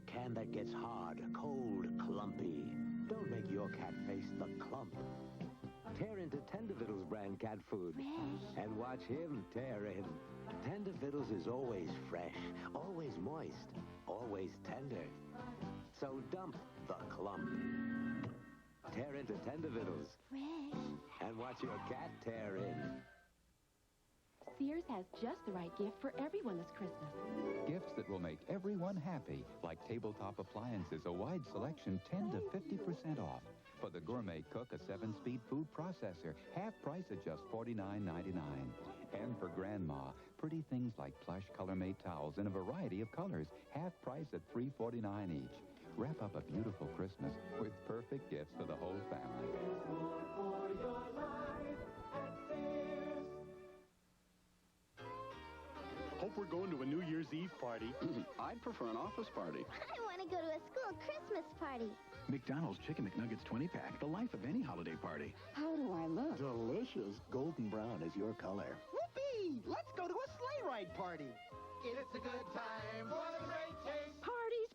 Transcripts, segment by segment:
can that gets hard, cold, clumpy. Don't make your cat face the clump. Tear into Tendervittles brand cat food and watch him tear in. Tendervittles is always fresh, always moist, always tender. So dump the clump. Tear into Tendervittles and watch your cat tear in. Sears has just the right gift for everyone this Christmas. Gifts that will make everyone happy, like tabletop appliances, a wide selection 10 to 50% off. For the gourmet cook, a 7-speed food processor, half price at just $49.99. And for Grandma, pretty things like plush color-made towels in a variety of colors, half price at $3.49 each. Wrap up a beautiful Christmas with perfect gifts for the whole family. Hope we're going to a New Year's Eve party. I'd prefer an office party. I want to go to a school Christmas party. McDonald's Chicken McNuggets 20-pack, the life of any holiday party. How do I look? Delicious. Golden brown is your color. Whoopee! Let's go to a sleigh ride party. It's a good time for the great taste.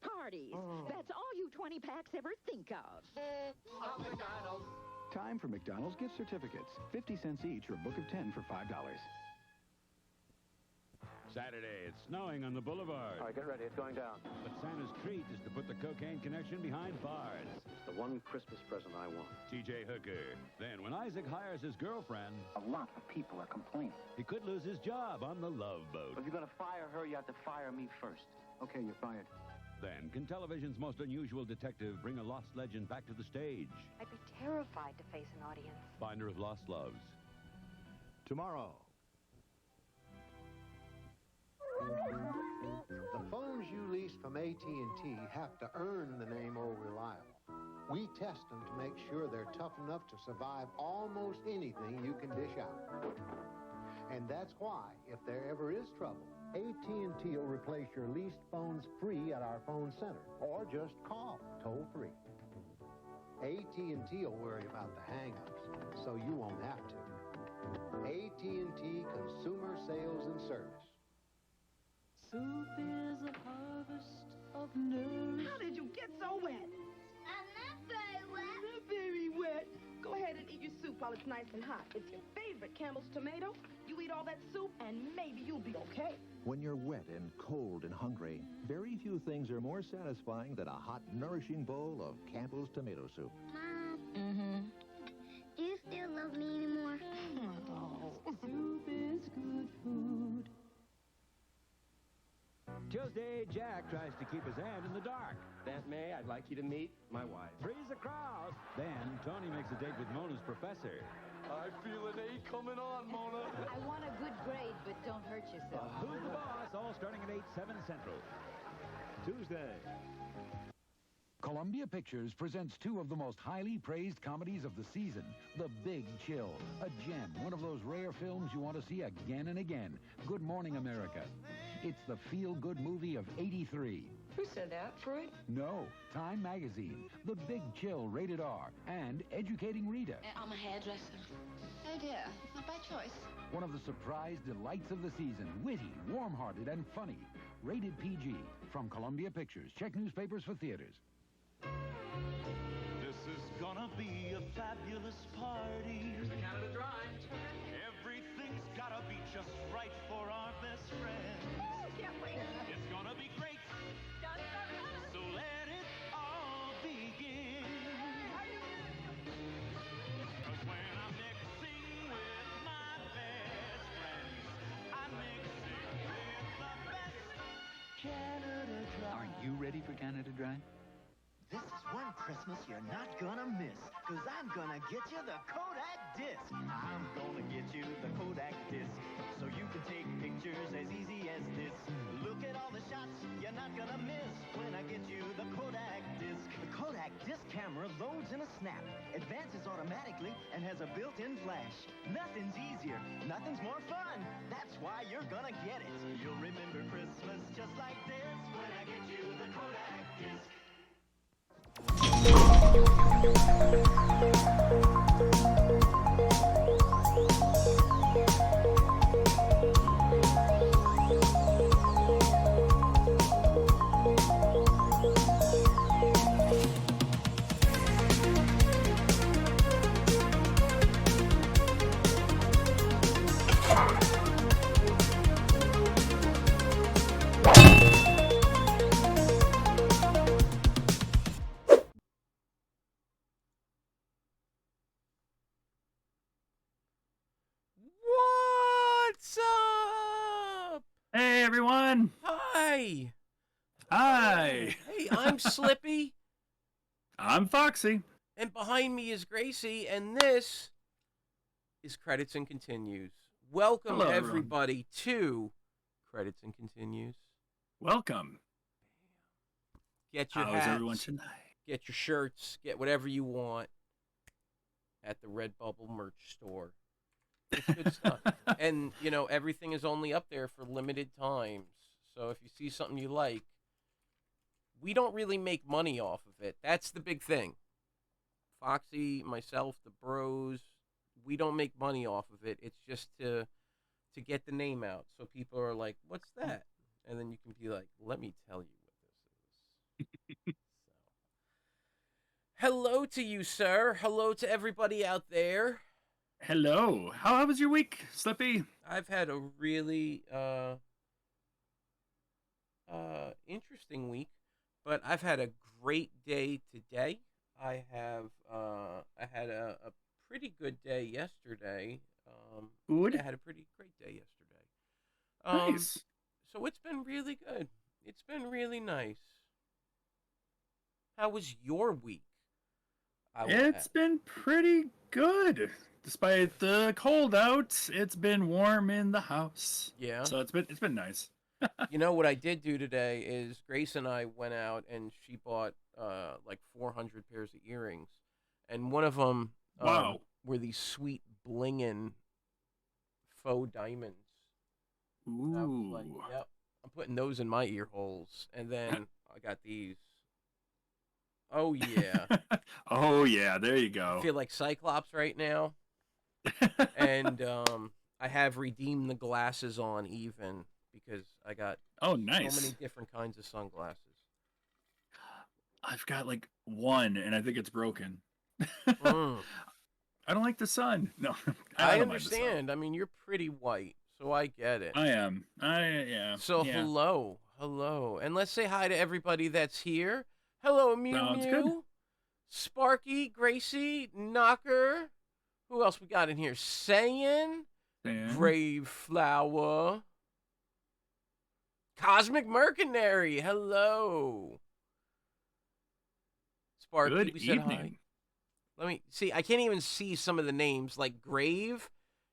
Parties. That's all you 20-packs ever think of. Of McDonald's. Time for McDonald's gift certificates. 50 cents each or a book of 10 for $5. Saturday, it's snowing on the boulevard. All right, get ready. It's going down. But Santa's treat is to put the cocaine connection behind bars. It's the one Christmas present I want. T.J. Hooker. Then, when Isaac hires his girlfriend, A lot of people are complaining. he could lose his job on the Love Boat. If you're going to fire her, you have to fire me first. Okay, you're fired. Then, can television's most unusual detective bring a lost legend back to the stage? I'd be terrified to face an audience. Finder of Lost Loves. Tomorrow. The phones you lease from AT&T have to earn the name Old Reliable. We test them to make sure they're tough enough to survive almost anything you can dish out. And that's why, if there ever is trouble, AT&T will replace your leased phones free at our phone center, or just call toll-free. AT&T will worry about the hang-ups, so you won't have to. AT&T Consumer Sales and Service. Soup is a harvest of nourishment. How did you get so wet? I'm not very wet. Not very wet. Go ahead and eat your soup while it's nice and hot. It's your favorite, Campbell's tomato. You eat all that soup, and maybe you'll be okay. When you're wet and cold and hungry, very few things are more satisfying than a hot, nourishing bowl of Campbell's tomato soup. Mom. Do you still love me anymore? Oh, soup is good food. Tuesday, Jack tries to keep his aunt in the dark. Aunt May, I'd like you to meet my wife. Three's a crowd. Then, Tony makes a date with Mona's professor. I feel an A coming on, Mona. I want a good grade, but don't hurt yourself. Who's the Boss? All starting at 8, 7 Central. Tuesday. Columbia Pictures presents two of the most highly praised comedies of the season. The Big Chill, a gem, one of those rare films you want to see again and again. Good Morning, America. It's the feel-good movie of '83. Who said that, Freud? No, Time Magazine. The Big Chill, rated R, and educating Rita. I'm a hairdresser. Oh, dear. Not by choice. One of the surprise delights of the season. Witty, warm-hearted, and funny. Rated PG. From Columbia Pictures. Check newspapers for theaters. This is gonna be a fabulous party. Here's the Canada Dry. Everything's gotta be just right for our best friends. Can't wait. It's gonna be great. So let it all begin. 'Cause when I'm mixing with my best friends, I'm mixing with the best Canada Dry. Aren't you ready for Canada Dry? This is one Christmas you're not gonna miss, because I'm gonna get you the Kodak disc. I'm gonna get you the Kodak disc, so you can take pictures as easy as this. Look at all the shots you're not gonna miss when I get you the Kodak disc. The Kodak disc camera loads in a snap, advances automatically, and has a built-in flash. Nothing's easier, nothing's more fun. That's why you're gonna get it. You'll remember Christmas just like this when I get you the Kodak disc. Thank you. Hey, everyone. Hi. Hi. Hey, I'm Slippy. I'm Foxy. And behind me is Gracie, and this is Credits and Continues. Welcome, Hello, everybody, to Credits and Continues. Welcome. Get your How's hats, everyone tonight? get your shirts, get whatever you want at the Redbubble merch store. It's good stuff. And, you know, everything is only up there for limited times. So if you see something you like, we don't really make money off of it. That's the big thing. Foxy, myself, the bros, we don't make money off of it. It's just to get the name out. So people are like, what's that? And then you can be like, let me tell you what this is. Hello to you, sir. Hello to everybody out there. Hello. How was your week, Slippy? I've had a really interesting week, but I've had a great day today. I had a pretty good day yesterday. Good. Yeah, I had a pretty great day yesterday. Nice. So it's been really good. It's been really nice. How was your week? It's been pretty good. Despite the cold out, it's been warm in the house. Yeah. So it's been nice. You know what I did do today is Grace and I went out and she bought like 400 pairs of earrings, and one of them were these sweet blingin' faux diamonds. Ooh. I was like, yep, I'm putting those in my ear holes, and then I got these. Oh yeah. Oh yeah, there you go. I feel like Cyclops right now. And I have redeemed the glasses on even because I got so many different kinds of sunglasses. I've got like one, and I think it's broken. I don't like the sun. No, I understand. I mean, you're pretty white, so I get it. I am. Yeah. So yeah. hello, and let's say hi to everybody that's here. Hello, Mew Sounds Mew, good. Sparky, Gracie, Knocker. Who else we got in here? Saiyan, Brave Flower, Cosmic Mercenary. Hello. Sparky, Good we said evening. hi. Let me see. I can't even see some of the names. Like Grave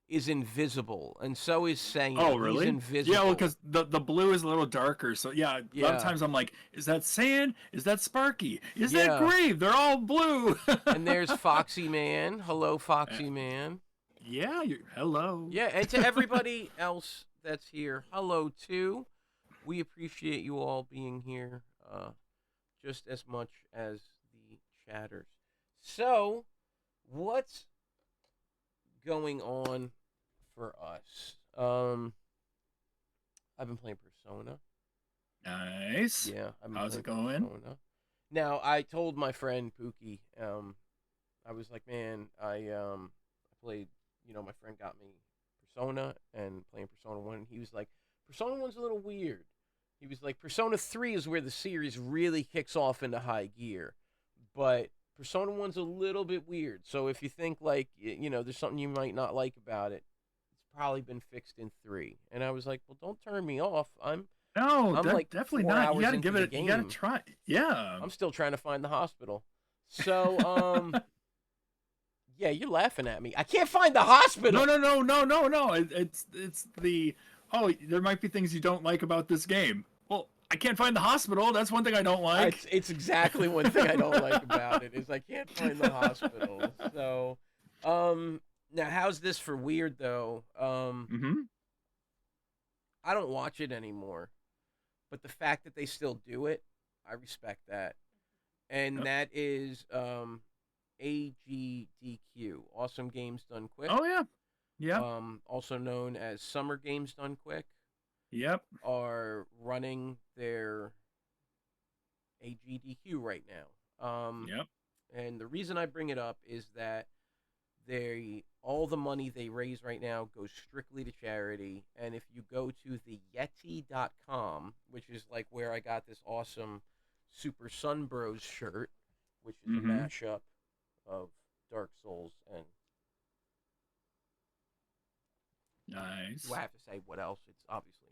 is invisible, and so is Saiyan. Oh, really? He's invisible. Yeah, well, because the blue is a little darker. So, yeah, a lot of times I'm like, is that Saiyan? Is that Sparky? Is that Grave? They're all blue. And there's Foxy Man. Hello, Foxy Man. Yeah, hello. Yeah, and to everybody else that's here, hello, too. We appreciate you all being here just as much as the chatters. So, what's going on for us? I've been playing Persona. Nice. Yeah. How's it going? Persona. Now, I told my friend Pookie, I was like, man, I played, my friend got me Persona and playing Persona 1. And he was like, Persona 1's a little weird. He was like, Persona 3 is where the series really kicks off into high gear. But Persona 1's a little bit weird. So if you think, like, there's something you might not like about it, it's probably been fixed in 3. And I was like, well, don't turn me off. I'm like definitely 4 not. hours You gotta into give the it. game. You gotta try. Yeah. I'm still trying to find the hospital. So, yeah, you're laughing at me. I can't find the hospital. No. It's the there might be things you don't like about this game. Well, I can't find the hospital. That's one thing I don't like. It's exactly one thing I don't like about it is I can't find the hospital. So, now how's this for weird though? I don't watch it anymore, but the fact that they still do it, I respect that. And that is AGDQ, Awesome Games Done Quick. Oh yeah, yeah. Also known as Summer Games Done Quick. Yep. Are running their AGDQ right now. Yep. And the reason I bring it up is that all the money they raise right now goes strictly to charity. And if you go to the Yeti.com, which is like where I got this awesome Super Sun Bros shirt, which is a mashup of Dark Souls and nice. Do I have to say what else? It's obviously,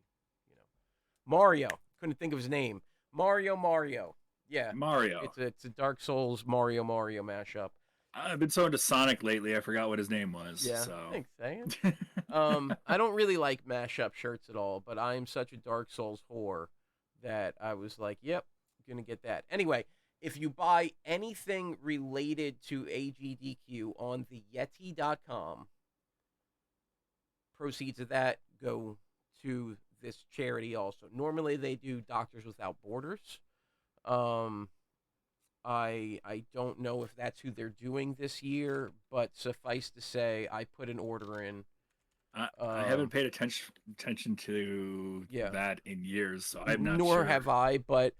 Mario. Couldn't think of his name. Mario. Yeah. Mario. It's a Dark Souls Mario mashup. I've been so into Sonic lately, I forgot what his name was. Yeah. So. Thanks, Sam. I don't really like mashup shirts at all, but I'm such a Dark Souls whore that I was like, yep, gonna get that. Anyway, if you buy anything related to AGDQ on the Yeti.com, proceeds of that go to this charity also. Normally they do Doctors Without Borders. I don't know if that's who they're doing this year, but suffice to say, I put an order in. I haven't paid attention to that in years, so I'm not Nor sure. have I, but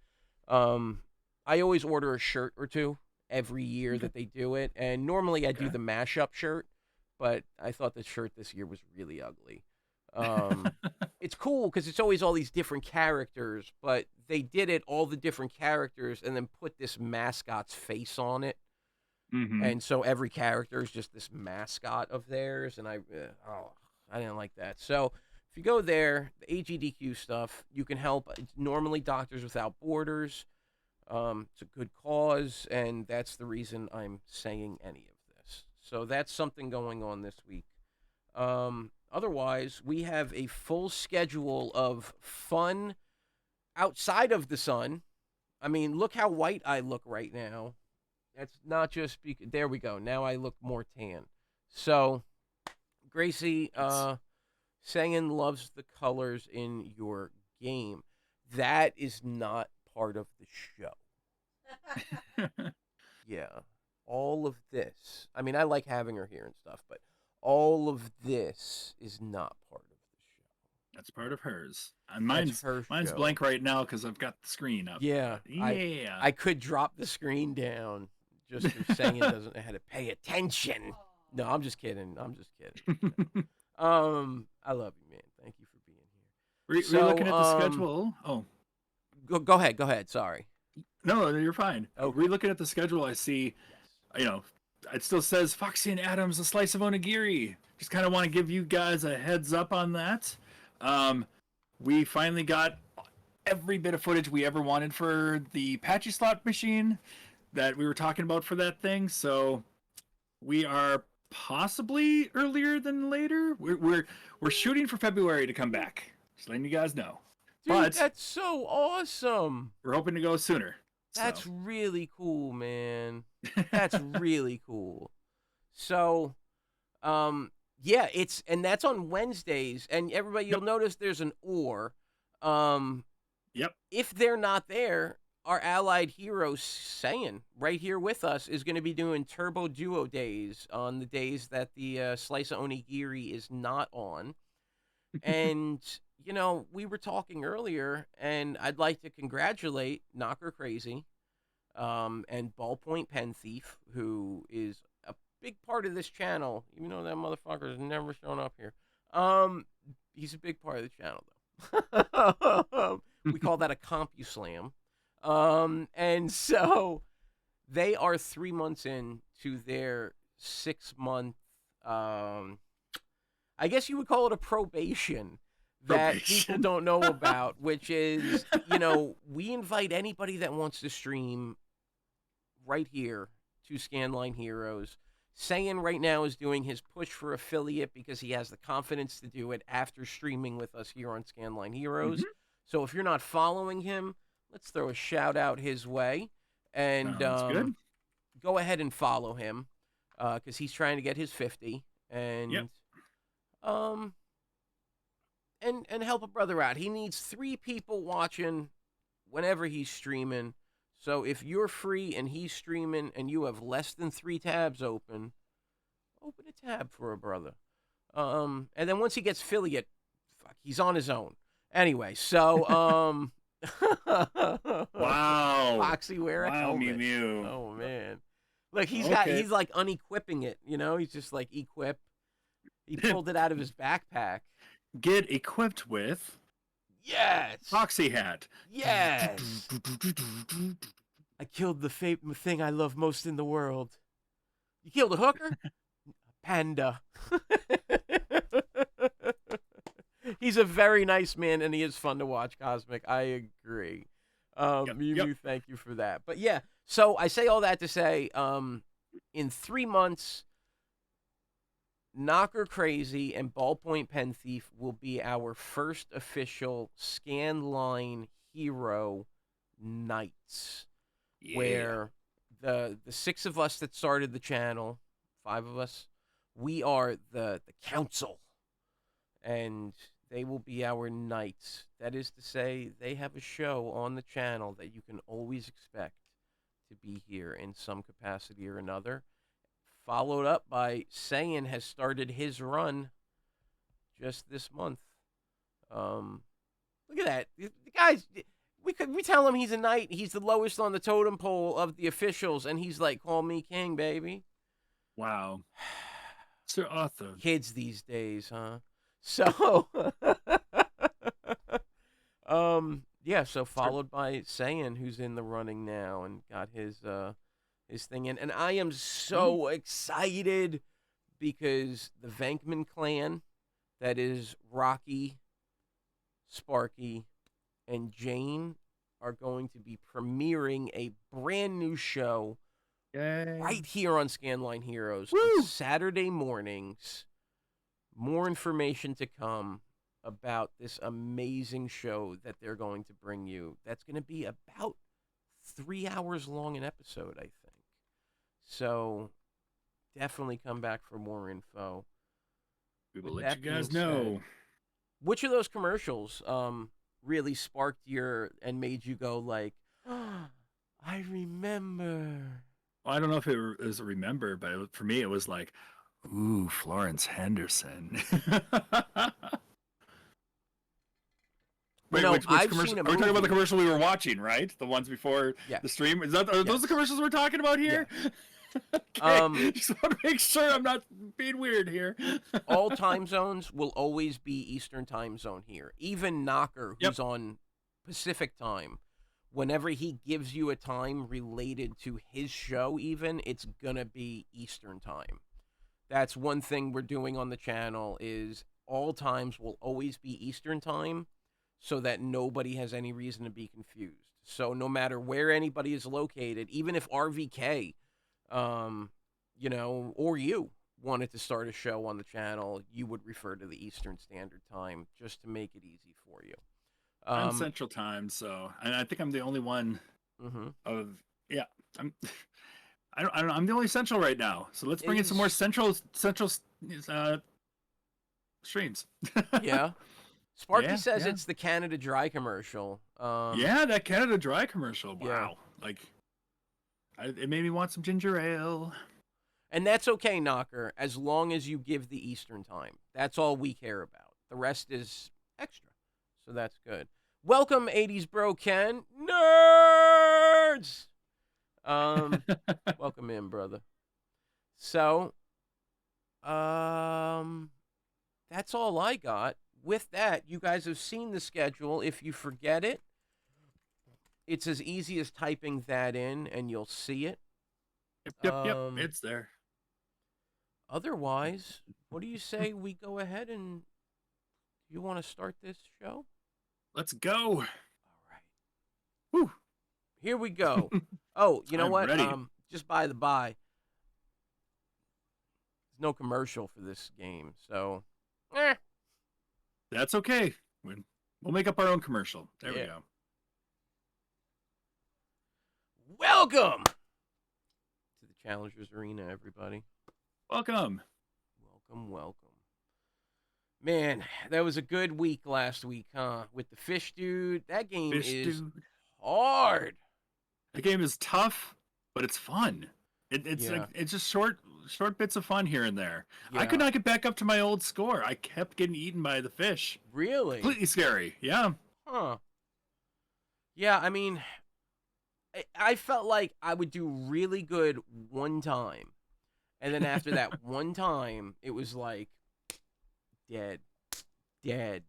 I always order a shirt or two every year that they do it, and normally I do the mashup shirt, but I thought the shirt this year was really ugly. It's cool because it's always all these different characters, but they did it all the different characters and then put this mascot's face on it. And so every character is just this mascot of theirs, and I didn't like that. So if you go there, the AGDQ stuff, you can help. It's normally Doctors Without Borders. It's a good cause, and that's the reason I'm saying any of this. So that's something going on this week. Otherwise, we have a full schedule of fun outside of the sun. I mean, look how white I look right now. That's not just because... There we go. Now I look more tan. So, Gracie, saying loves the colors in your game. That is not part of the show. Yeah. All of this. I mean, I like having her here and stuff, but all of this is not part of the show. That's part of hers. And mine's blank right now because I've got the screen up. Yeah. Yeah. I could drop the screen down just for saying doesn't have to pay attention. No, I'm just kidding. I love you, man. Thank you for being here. We're looking at the schedule. Oh. Go ahead. Sorry. No, you're fine. We're looking at the schedule. I see, it still says Foxy and Adams, a slice of onigiri. Just kind of want to give you guys a heads up on that. We finally got every bit of footage we ever wanted for the patchy slot machine that we were talking about for that thing. So we are possibly earlier than later. We're shooting for February to come back. Just letting you guys know. Dude, but that's so awesome. We're hoping to go sooner. That's really cool, man. That's really cool. So, yeah, and that's on Wednesdays, and everybody, you'll notice there's an or. Yep. If they're not there, our allied hero saying right here with us is going to be doing Turbo Duo days on the days that the Slice of Onigiri is not on. And, we were talking earlier, and I'd like to congratulate Knocker Crazy and Ballpoint Pen Thief, who is a big part of this channel, even though that motherfucker's never shown up here. He's a big part of the channel, though. We call that a CompuSlam. And so they are 3 months into their 6-month, I guess you would call it a probation that people don't know about, which is, we invite anybody that wants to stream right here to Scanline Heroes. Sayan right now is doing his push for affiliate because he has the confidence to do it after streaming with us here on Scanline Heroes. So if you're not following him, let's throw a shout out his way. And good. Go ahead and follow him because he's trying to get his 50. And and help a brother out. He needs 3 people watching whenever he's streaming. So if you're free and he's streaming and you have less than 3 tabs open a tab for a brother. And then once he gets affiliate, he's on his own. Anyway, so wow. Foxy wear a helmet. Mew. Oh man. Look, he's like unequipping it, He's just like equip. He pulled it out of his backpack. Get equipped with Foxy hat. Yes. I killed the thing I love most in the world. You killed a hooker? Panda. He's a very nice man, and he is fun to watch, Cosmic. I agree. Mew, thank you for that. But yeah, so I say all that to say, in 3 months, Knocker Crazy and Ballpoint Pen Thief will be our first official Scanline Hero nights, where the 6 of us that started the channel, 5 of us, we are the council, and they will be our knights. That is to say, they have a show on the channel that you can always expect to be here in some capacity or another. Followed up by Saiyan has started his run just this month. Look at that. The guys, we tell him he's a knight. He's the lowest on the totem pole of the officials, and he's like, call me king, baby. Wow. Sir Arthur. Kids these days, huh? So, yeah, so followed by Saiyan, who's in the running now and got his thing in. And I am so excited because the Venkman clan, that is Rocky, Sparky, and Jane, are going to be premiering a brand new show right here on Scanline Heroes on Saturday mornings. More information to come about this amazing show that they're going to bring you. That's going to be about 3 hours long an episode, I think. So definitely come back for more info. We will let you guys know. Which of those commercials really sparked your and made you go like, oh, I remember? Well, I don't know if it was a remember, but for me it was like, ooh, Florence Henderson. Wait, which commercial? Are we talking about the commercial we were watching, right? The ones before the stream? Are those the commercials we're talking about here? Yeah. Okay. Just want to make sure I'm not being weird here. All time zones will always be Eastern time zone here. Even Knocker, who's on Pacific time, whenever he gives you a time related to his show even, it's going to be Eastern time. That's one thing we're doing on the channel is all times will always be Eastern time so that nobody has any reason to be confused. So no matter where anybody is located, even if RVK, you know, or you wanted to start a show on the channel, you would refer to the Eastern Standard Time just to make it easy for you. I'm Central Time, so I think I'm the only one of I'm I don't know. I'm the only Central right now, so let's bring in some more Central streams. Yeah. Sparky says it's the Canada Dry commercial. Yeah, that Canada Dry commercial. Wow. Like, it made me want some ginger ale. And that's okay, Knocker, as long as you give the Eastern time. That's all we care about. The rest is extra. So that's good. Welcome, 80s Bro Ken. Nerds! Welcome in, brother. So, that's all I got. With that, you guys have seen the schedule. If you forget it, it's as easy as typing that in, and you'll see it. Yep, it's there. Otherwise, what do you say we go ahead and you want to start this show? Let's go. All right. Woo. Here we go. Oh, you know what? Ready. Just by the by, there's no commercial for this game, so that's okay. We'll make up our own commercial. There we go. Welcome to the Challengers Arena, everybody. Welcome. Welcome. Man, that was a good week last week, huh? With the Fish Dude. That game is hard. The game is tough, but it's fun. It's like, it's just short bits of fun here and there. Yeah. I could not get back up to my old score. I kept getting eaten by the fish. Really? Completely scary. Yeah. Huh. Yeah, I mean, I felt like I would do really good one time. And then after that one time, it was like dead. And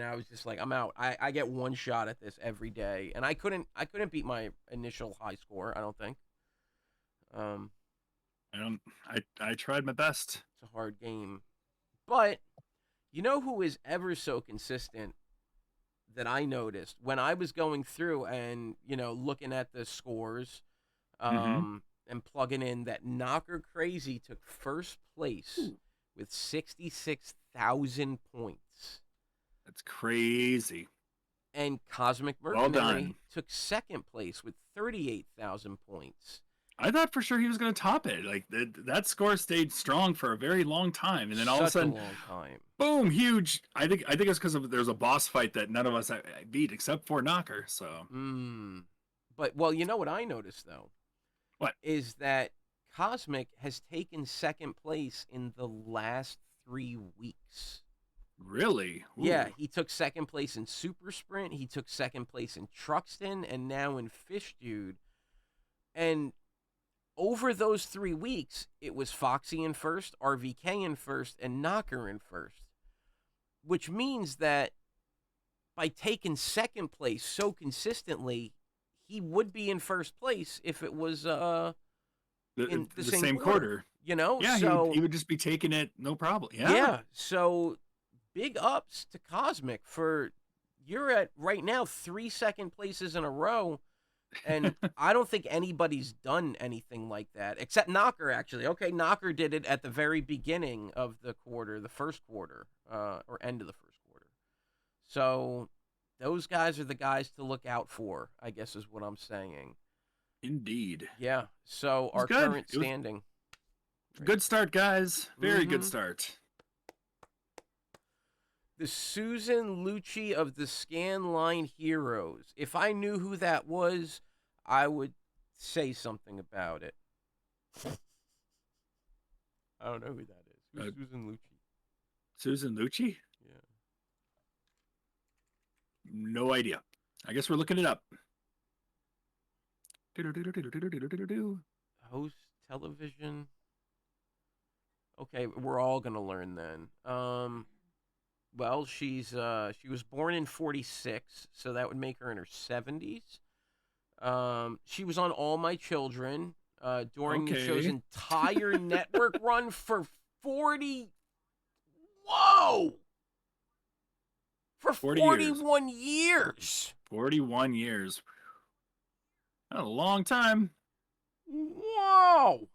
I was just like, I'm out. I get one shot at this every day. And I couldn't beat my initial high score, I don't think. I tried my best. It's a hard game. But You know who is ever so consistent that I noticed when I was going through and, looking at the scores and plugging in that Knocker Crazy took first place with 66,000 points. That's crazy. And Cosmic Well Mercenary done. took second place with 38,000 points. I thought for sure he was going to top it. Like that score stayed strong for a very long time, and then all of a sudden, long time. Boom! Huge. I think it's because there's a boss fight that none of us beat except for Knocker. So. But you know what I noticed though? What is that Cosmic has taken second place in the last 3 weeks. Really? Ooh. Yeah, he took second place in Super Sprint. He took second place in Truxton, and now in Fish Dude. And over those 3 weeks, it was Foxy in first, RVK in first, and Knocker in first. Which means that by taking second place so consistently, he would be in first place if it was in the same quarter. Yeah, so he would just be taking it, no problem. Yeah. Yeah. So big ups to Cosmic for you're at right now 3 second places in a row. And I don't think anybody's done anything like that except Knocker, actually. Okay, Knocker did it at the very beginning of the quarter, the first quarter, or end of the first quarter. So those guys are the guys to look out for, I guess is what I'm saying. Indeed. Yeah. So our current standing. Good start, guys. Very good start. The Susan Lucci of the Scanline Heroes. If I knew who that was, I would say something about it. I don't know who that is. Who's Susan Lucci? Susan Lucci? Yeah. No idea. I guess we're looking it up. Host television. Okay, we're all gonna learn then. Well, she was born in 46, so that would make her in her 70s. She was on All My Children during the show's entire network run for 40. Whoa! For 41 years. 41 years. That's a long time. Whoa!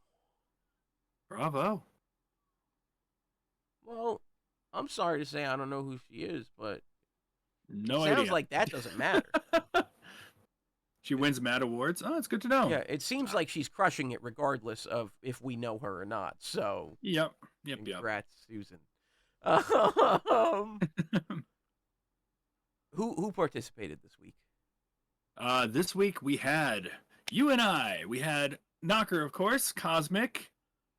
Bravo. Well, I'm sorry to say I don't know who she is, but no sounds idea. like that doesn't matter. She wins Mad Awards. Oh, it's good to know. Yeah, it seems like she's crushing it regardless of if we know her or not. So, Yep. Congrats, Susan. Who participated this week? This week we had you and I. We had Knocker, of course, Cosmic,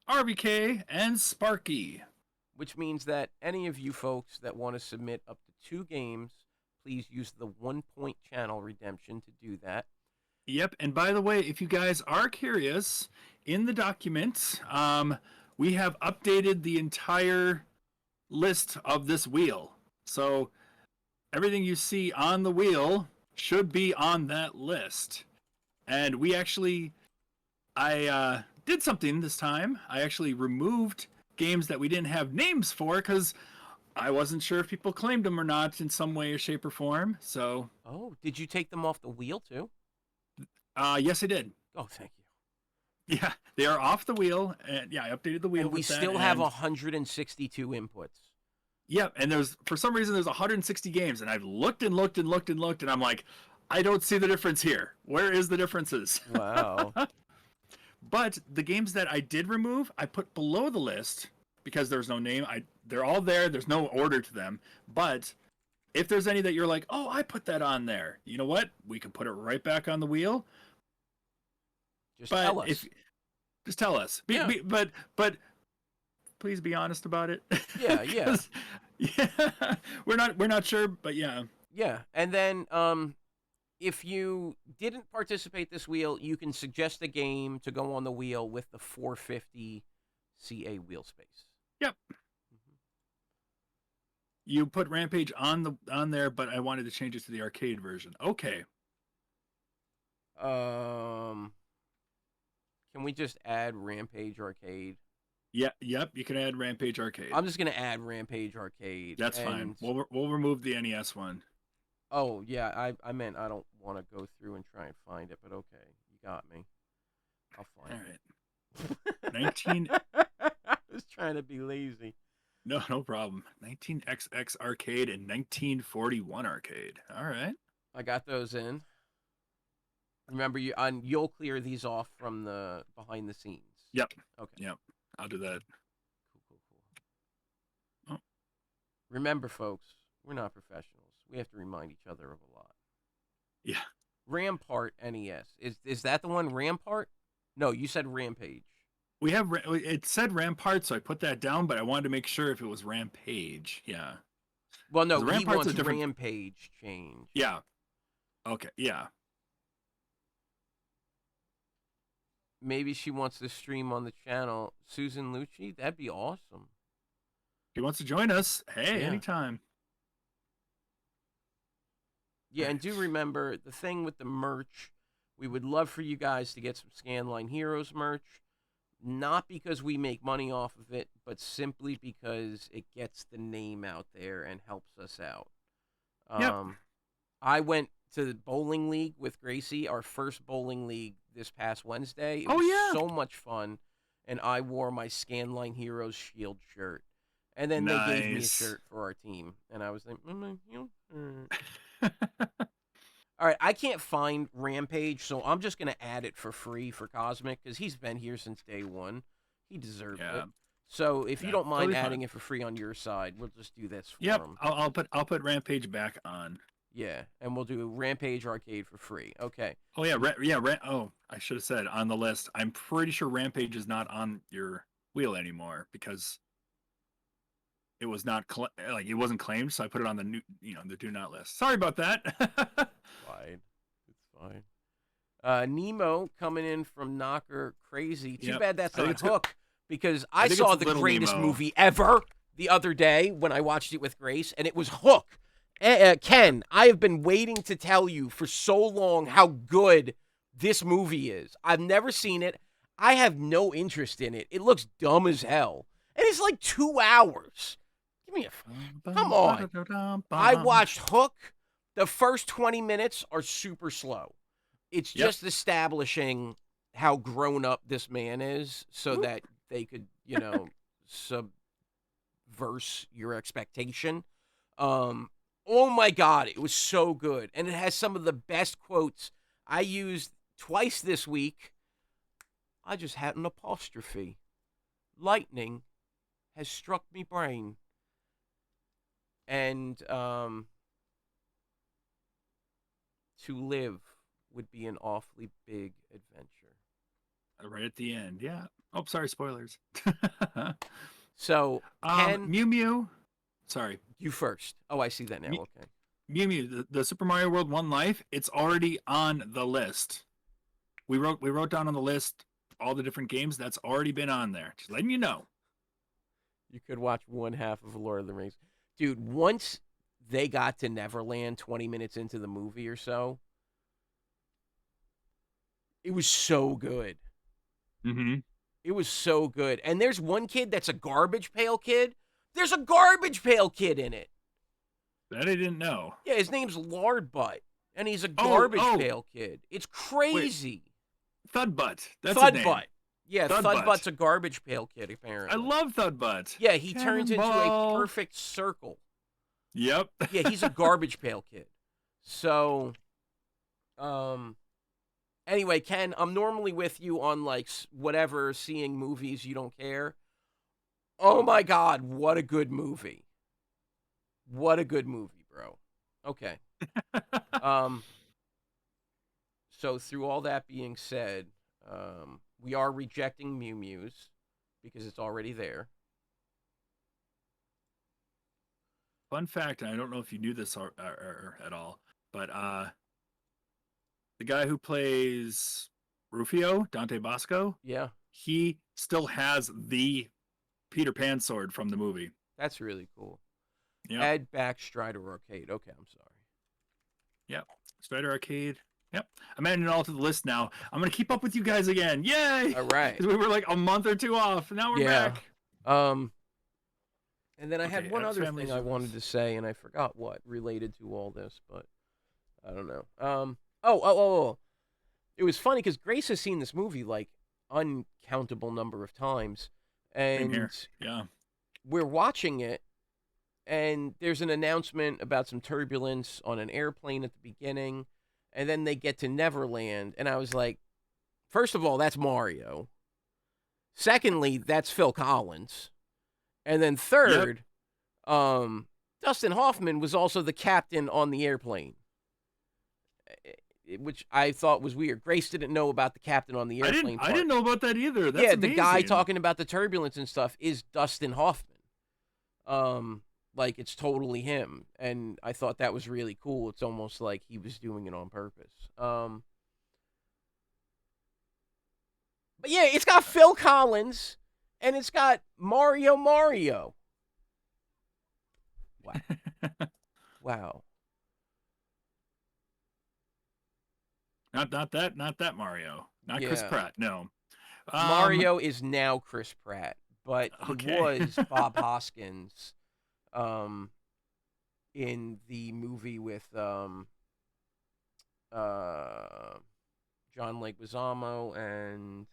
RBK, and Sparky. Which means that any of you folks that want to submit up to 2 games, please use the 1-point channel redemption to do that. Yep, and by the way, if you guys are curious, in the document, we have updated the entire list of this wheel. So everything you see on the wheel should be on that list. And we actually, I did something this time. I actually removed games that we didn't have names for because I wasn't sure if people claimed them or not in some way or shape or form. So. Oh, did you take them off the wheel too? Yes, I did. Oh, thank you. Yeah, they are off the wheel, and yeah, I updated the wheel. And we still have 162 inputs. Yep, and for some reason there's 160 games, and I've looked and looked and looked and looked, and I'm like, I don't see the difference here. Where is the differences? Wow. But the games that I did remove, I put below the list because there's no name. They're all there. There's no order to them. But if there's any that you're like, oh, I put that on there, you know what? We can put it right back on the wheel. Just tell us. Just tell us. But please be honest about it. Yeah, yeah. Yeah. We're not sure, but yeah. Yeah, and then if you didn't participate this wheel, you can suggest a game to go on the wheel with the 450 CA wheel space. Yep. You put Rampage on there, but I wanted to change it to the arcade version. Okay. Can we just add Rampage Arcade? Yeah, yep. You can add Rampage Arcade. I'm just gonna add Rampage Arcade. That's fine. We'll remove the NES one. Oh yeah, I meant I don't want to go through and try and find it, but okay, you got me. I'll find it. 19. I was trying to be lazy. No problem. 19XX Arcade and 1941 Arcade. All right. I got those in. Remember, you'll clear these off from the behind the scenes. Yep. Okay. Yep. I'll do that. Cool. Oh. Remember, folks, we're not professionals. We have to remind each other of a lot. Yeah. Rampart NES. Is that the one, Rampart? No, you said Rampage. We have it said Rampart, so I put that down, but I wanted to make sure if it was Rampage. Yeah. Well, no, he wants Rampage change. Yeah. Okay. Yeah. Maybe she wants to stream on the channel. Susan Lucci, that'd be awesome. He wants to join us. Hey, anytime. Yeah, and do remember the thing with the merch. We would love for you guys to get some Scanline Heroes merch. Not because we make money off of it, but simply because it gets the name out there and helps us out. I went to the bowling league with Gracie, our first bowling league this past Wednesday. It was so much fun, and I wore my Scanline Heroes Shield shirt. And then they gave me a shirt for our team, and I was like, all right, I can't find Rampage, so I'm just going to add it for free for Cosmic, because he's been here since day one. He deserves it. So if you don't mind adding it for free on your side, we'll just do this for him. I'll put Rampage back on. Yeah, and we'll do Rampage Arcade for free. Okay. Oh yeah, oh, I should have said on the list. I'm pretty sure Rampage is not on your wheel anymore because it was not it wasn't claimed, so I put it on the the do not list. Sorry about that. Fine. It's fine. Nemo coming in from Knocker Crazy. Too bad that's not Hook, because I saw the greatest movie ever the other day when I watched it with Grace, and it was Hook. Ken, I have been waiting to tell you for so long how good this movie is. I've never seen it. I have no interest in it. It looks dumb as hell. And it's like 2 hours. Give me a... Come on. I watched Hook. The first 20 minutes are super slow. It's just establishing how grown up this man is so that they could, subverse your expectation. Oh my God, it was so good. And it has some of the best quotes I used twice this week. I just had an apostrophe. Lightning has struck me brain. And to live would be an awfully big adventure. Right at the end, yeah. Oh, sorry, spoilers. So, Mew Mew. Sorry. You first. Oh, I see that now. Okay. Mew Mew, the Super Mario World 1 Life, it's already on the list. We wrote down on the list all the different games that's already been on there. Just letting you know. You could watch one half of Lord of the Rings. Dude, once they got to Neverland 20 minutes into the movie or so, it was so good. Mm-hmm. It was so good. And there's one kid that's a Garbage Pail Kid. There's a Garbage Pail Kid in it. That I didn't know. Yeah, his name's Lard Butt, and he's a Garbage Pail Kid. It's crazy. Wait, Thud Butt. That's Thud his name. Butt. Yeah, Thud Butt's a Garbage Pail Kid, apparently. I love Thud Butt. Yeah, he turns into a perfect circle. Yep. Yeah, he's a Garbage Pail Kid. So, anyway, Ken, I'm normally with you on, whatever, seeing movies you don't care. Oh, my God, what a good movie. What a good movie, bro. Okay. So, through all that being said, we are rejecting Mew Mews because it's already there. Fun fact, and I don't know if you knew this or at all, but the guy who plays Rufio, Dante Bosco, he still has the Peter Pan sword from the movie. That's really cool. Yep. Add back Strider Arcade. Okay, I'm sorry. Yep. Strider Arcade. Yep. I'm adding it all to the list now. I'm going to keep up with you guys again. Yay! All right. Because we were like a month or two off. Now we're back. And then I had one other thing I wanted to say, and I forgot what related to all this, but I don't know. It was funny because Grace has seen this movie like uncountable number of times, and yeah, we're watching it, and there's an announcement about some turbulence on an airplane at the beginning, and then they get to Neverland, and I was like, first of all, that's Mario. Secondly, that's Phil Collins. And then third, Dustin Hoffman was also the captain on the airplane, which I thought was weird. Grace didn't know about the captain on the airplane. I didn't know about that either. That's the guy talking about the turbulence and stuff is Dustin Hoffman. Like, it's totally him. And I thought that was really cool. It's almost like he was doing it on purpose. But yeah, it's got Phil Collins, and it's got Mario. Wow. Wow. Not that Mario. Not Chris Pratt, no. Mario is now Chris Pratt, but he was Bob Hoskins in the movie with John Leguizamo and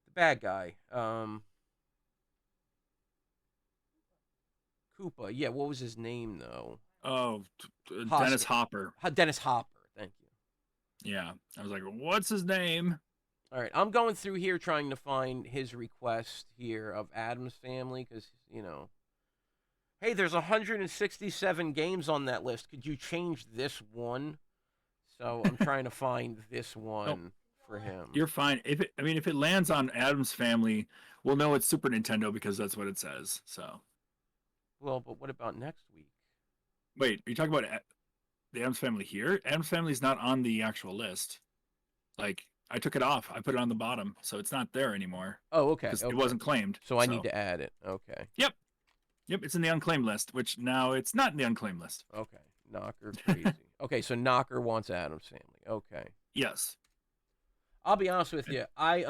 the bad guy. Koopa. Yeah, what was his name, though? Oh, Dennis Hopper. Dennis Hopper, thank you. Yeah. I was like, what's his name? All right, I'm going through here trying to find his request here of Addams Family because, you know, hey, there's 167 games on that list. Could you change this one? So I'm trying to find this one for him. You're fine. If it lands on Addams Family, we'll know it's Super Nintendo because that's what it says. So. Well, but what about next week? Wait, are you talking about the Addams Family here? Addams Family's not on the actual list. Like, I took it off. I put it on the bottom, so it's not there anymore. Oh, okay. It wasn't claimed. So I need to add it. Okay. Yep, it's in the unclaimed list, which now it's not in the unclaimed list. Okay. Knocker crazy. Okay, so Knocker wants Addams Family. Okay. Yes. I'll be honest with you. I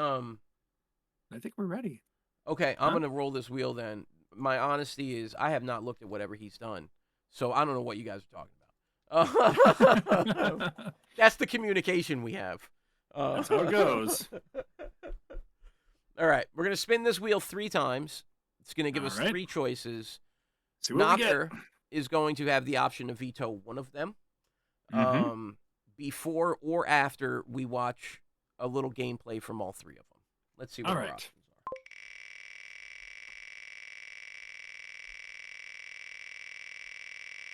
think we're ready. Okay, I'm going to roll this wheel then. My honesty is I have not looked at whatever he's done, so I don't know what you guys are talking about. That's the communication we have. That's how it goes. All right, we're going to spin this wheel 3 times. It's going to give us 3 choices. See what Knocker is going to have the option to veto one of them before or after we watch a little gameplay from all 3 of them. Let's see what our options are.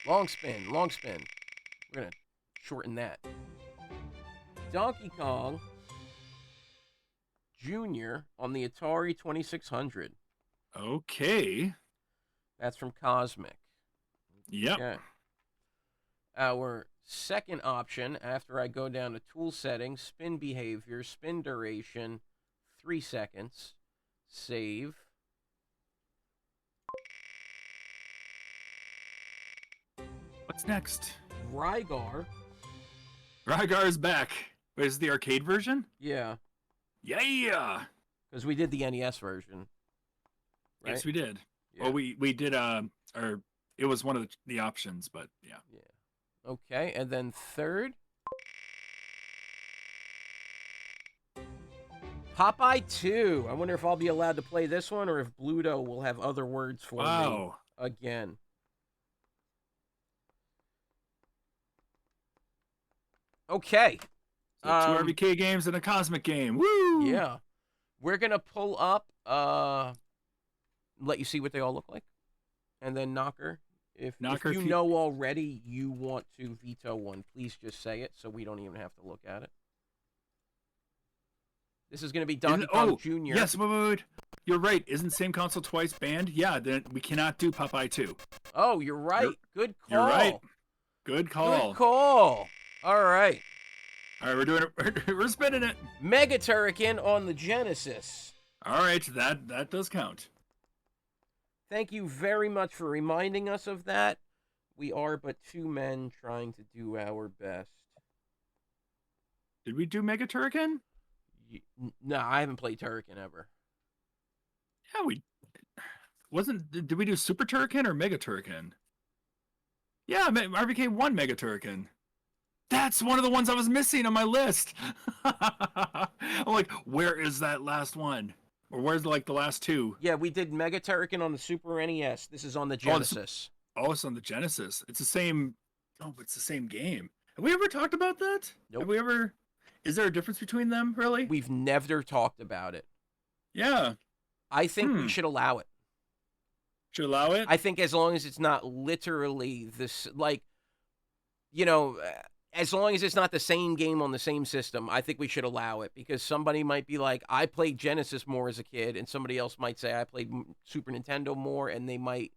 Long spin. We're going to shorten that. Donkey Kong Jr. on the Atari 2600. Okay. That's from Cosmic. Yep. Okay. Our second option, after I go down to tool settings, spin behavior, spin duration, 3 seconds, save. What's next? Rygar. Rygar's back. Wait, is it the arcade version? Yeah. Yeah. Because we did the NES version. Right? Yes, we did. Yeah. Well, we did, or it was one of the options, but yeah. Yeah. Okay, and then third. Popeye 2. I wonder if I'll be allowed to play this one or if Bluto will have other words for me again. Okay. So 2 RBK games and a Cosmic game. Woo! Yeah. We're going to pull up, let you see what they all look like. And then Knocker, if you know already you want to veto one, please just say it so we don't even have to look at it. This is going to be Donkey Kong Jr. Yes, wait. You're right. Isn't same console twice banned? Yeah, then we cannot do Popeye 2. Oh, you're right. Good call. You're right. Good call. Good call. All right. All right, we're doing it. We're spinning it. Mega Turrican on the Genesis. All right, that does count. Thank you very much for reminding us of that. We are but 2 men trying to do our best. Did we do Mega Turrican? No, I haven't played Turrican ever. Yeah, we wasn't. Did we do Super Turrican or Mega Turrican? Yeah, RVK won Mega Turrican. That's one of the ones I was missing on my list. I'm like, where is that last one? Or where's like the last two? Yeah, we did Mega Turrican on the Super NES. This is on the Genesis. Oh, it's on the Genesis. It's the same. Oh, but it's the same game. Have we ever talked about that? Nope. Have we ever? Is there a difference between them, really? We've never talked about it. Yeah. I think we should allow it. Should allow it? I think as long as it's not literally this, like, you know, as long as it's not the same game on the same system, I think we should allow it, because somebody might be like, I played Genesis more as a kid, and somebody else might say I played Super Nintendo more, and they might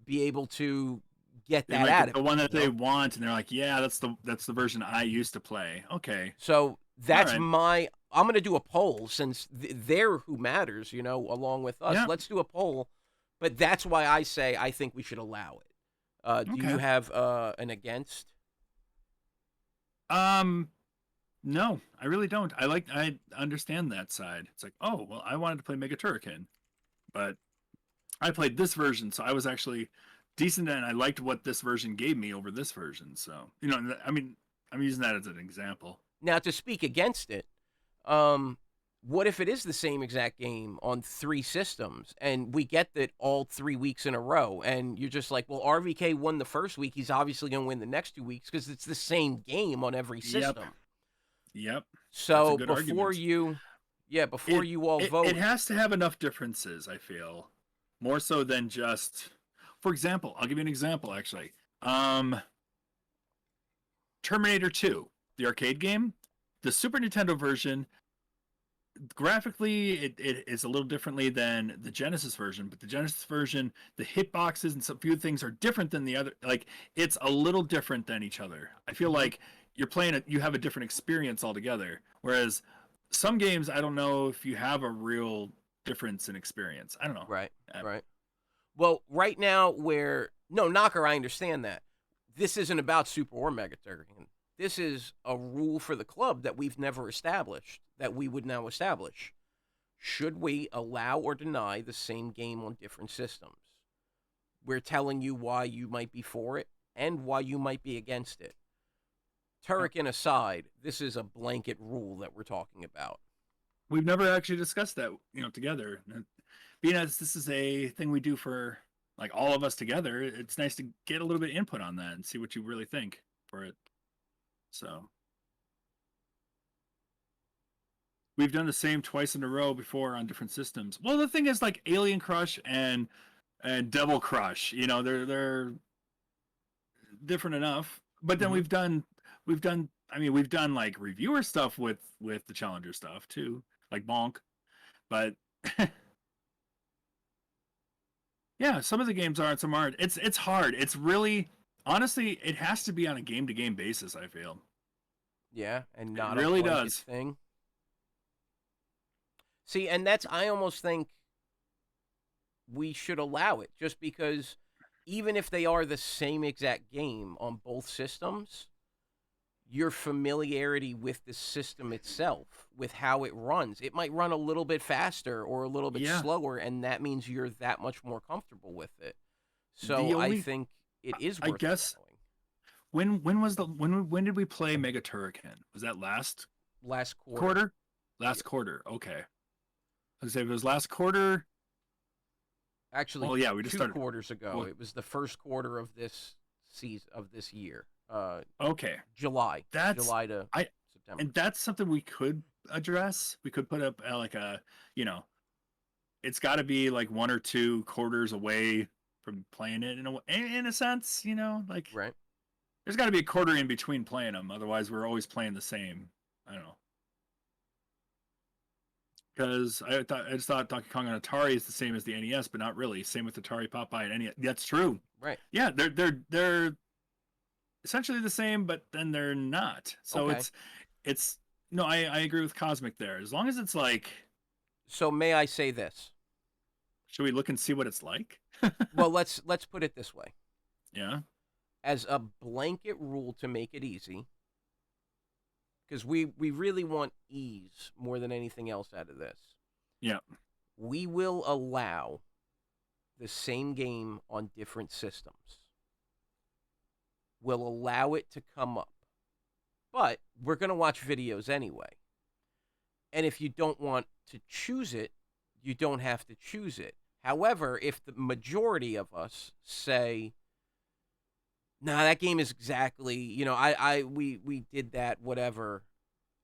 be able to get that out of it. The one that they want, and they're like, yeah, that's the version I used to play. Okay. So that's I'm going to do a poll, since they're who matters, you know, along with us. Yeah. Let's do a poll, but that's why I say I think we should allow it. Do you have an against? No, I really don't. I understand that side. It's like, oh, well, I wanted to play Mega Turrican, but I played this version, so I was actually decent, and I liked what this version gave me over this version. So, you know, I mean, I'm using that as an example. Now, to speak against it, what if it is the same exact game on 3 systems, and we get that all 3 weeks in a row, and you're just like, well, RVK won the first week, he's obviously going to win the next 2 weeks, because it's the same game on every system. Yep. So before you all vote, it has to have enough differences, I feel, more so than just, for example, I'll give you an example, actually. Terminator 2, the arcade game, the Super Nintendo version, graphically, it is a little differently than the Genesis version, but the Genesis version, the hitboxes and some few things are different than the other. Like, it's a little different than each other. I feel like you're playing it, you have a different experience altogether. Whereas some games, I don't know if you have a real difference in experience. I don't know. Right. Well, right now, Knocker, I understand that. This isn't about Super or Mega Turrican. This is a rule for the club that we've never established, that we would now establish. Should we allow or deny the same game on different systems? We're telling you why you might be for it and why you might be against it. Turrican aside, this is a blanket rule that we're talking about. We've never actually discussed that, you know, together. Being as this is a thing we do for, like, all of us together, it's nice to get a little bit of input on that and see what you really think for it. So we've done the same twice in a row before on different systems. Well, the thing is, like, Alien Crush and Devil Crush, you know, they're different enough. But then we've done like reviewer stuff with the Challenger stuff too, like Bonk. But yeah, some of the games aren't, some aren't. It's hard. It's really, honestly, it has to be on a game-to-game basis, I feel. Yeah, and not it really a blanket does. thing. See, and I almost think we should allow it, just because even if they are the same exact game on both systems, your familiarity with the system itself, with how it runs, it might run a little bit faster or a little bit slower, and that means you're that much more comfortable with it. So I think it is worth allowing. When did we play Mega Turrican? Was that last quarter? Last quarter. Okay. I was say if it was last quarter. Actually, well, yeah, we just 2 started quarters ago. Well, it was the first quarter of this season of this year. Okay. July to September. And that's something we could address. We could put up like a, you know, it's got to be like 1 or 2 quarters away from playing it in a sense, you know, like there's got to be a quarter in between playing them. Otherwise, we're always playing the same. I don't know. Because I just thought Donkey Kong on Atari is the same as the NES, but not really. Same with Atari, Popeye, and NES. That's true. Right. Yeah, they're essentially the same, but then they're not. So it's no, I agree with Cosmic there. As long as it's like. So may I say this? Should we look and see what it's like? Well, let's put it this way. Yeah. As a blanket rule to make it easy, because we really want ease more than anything else out of this. Yeah. We will allow the same game on different systems. We'll allow it to come up. But we're going to watch videos anyway. And if you don't want to choose it, you don't have to choose it. However, if the majority of us say, nah, that game is exactly, we did that, whatever,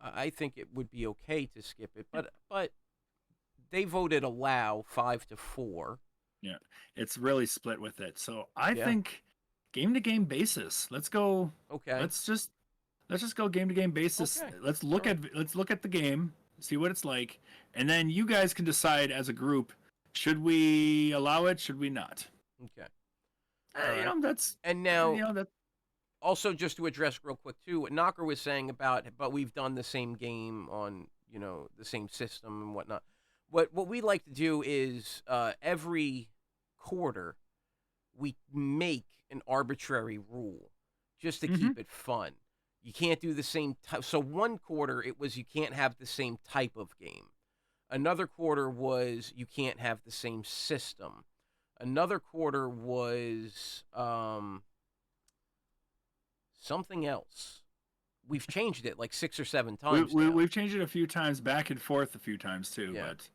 I think it would be okay to skip it. But they voted allow 5-4. Yeah, it's really split with it. So I think game-to-game basis. Let's go. Okay. Let's just go game-to-game basis. Okay. Let's look at the game, see what it's like, and then you guys can decide as a group, should we allow it, should we not? Okay. That's and now also just to address real quick too what Knocker was saying about, but we've done the same game on the same system and whatnot. What we like to do is every quarter we make an arbitrary rule just to keep it fun. You can't do the same type. So one quarter it was you can't have the same type of game. Another quarter was you can't have the same system. Another quarter was something else. We've changed it like 6 or 7 times. We've changed it a few times, back and forth a few times too. Yeah. But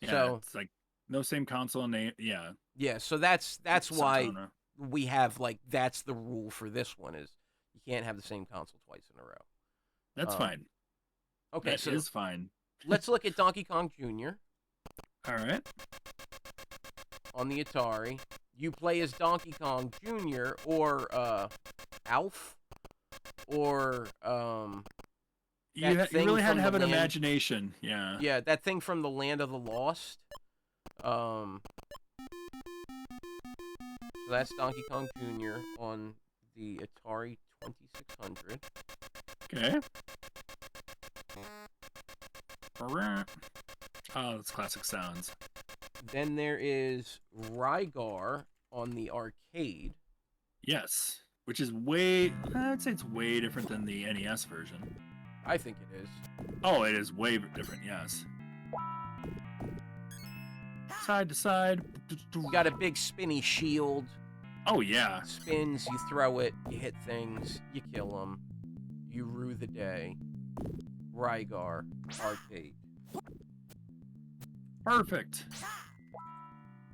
So it's like no same console name. Yeah. Yeah. So that's why genre. we have that's the rule for this one is you can't have the same console twice in a row. That's fine. Okay, that is fine. Let's look at Donkey Kong Jr. All right. On the Atari, you play as Donkey Kong Jr. or Alf or You really had to have an imagination. Yeah. Yeah, that thing from the Land of the Lost. So that's Donkey Kong Jr. on the Atari 2600. Okay. Oh, that's classic sounds. Then there is Rygar on the arcade. Yes, which is I'd say it's way different than the NES version. I think it is. Oh, it is way different, yes. Side to side. You got a big spinny shield. Oh, yeah. Spins, you throw it, you hit things, you kill them, you rue the day. Rygar arcade. Perfect.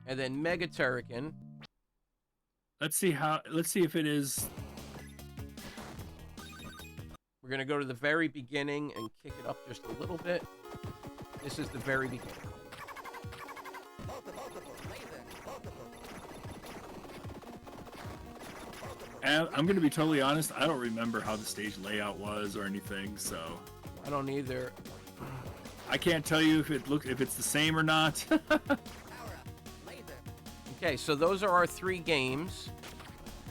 And then Mega Turrican. Let's see if it is. We're going to go to the very beginning and kick it up just a little bit. This is the very beginning. And I'm going to be totally honest, I don't remember how the stage layout was or anything, so I don't either. I can't tell you if it's the same or not. Okay, so those are our 3 games.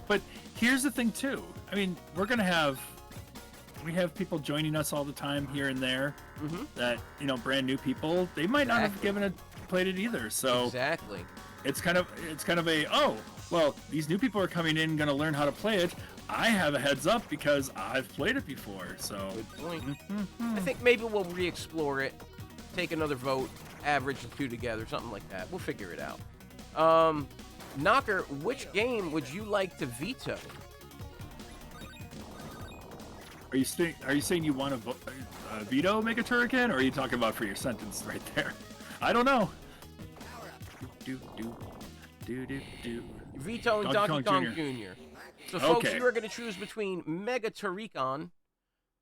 But here's the thing too. I mean, we have people joining us all the time here and there that, brand new people, they might not have played it either. So exactly. It's kind of a, well, these new people are coming in going to learn how to play it. I have a heads up because I've played it before. So good point. I think maybe we'll re-explore it, take another vote, average the 2 together, something like that. We'll figure it out. Knocker, which game would you like to veto? Are you saying you want to veto Mega Turrican, or are you talking about for your sentence right there? I don't know. Vetoing Donkey Kong Jr. So, folks, you are going to choose between Mega Turrican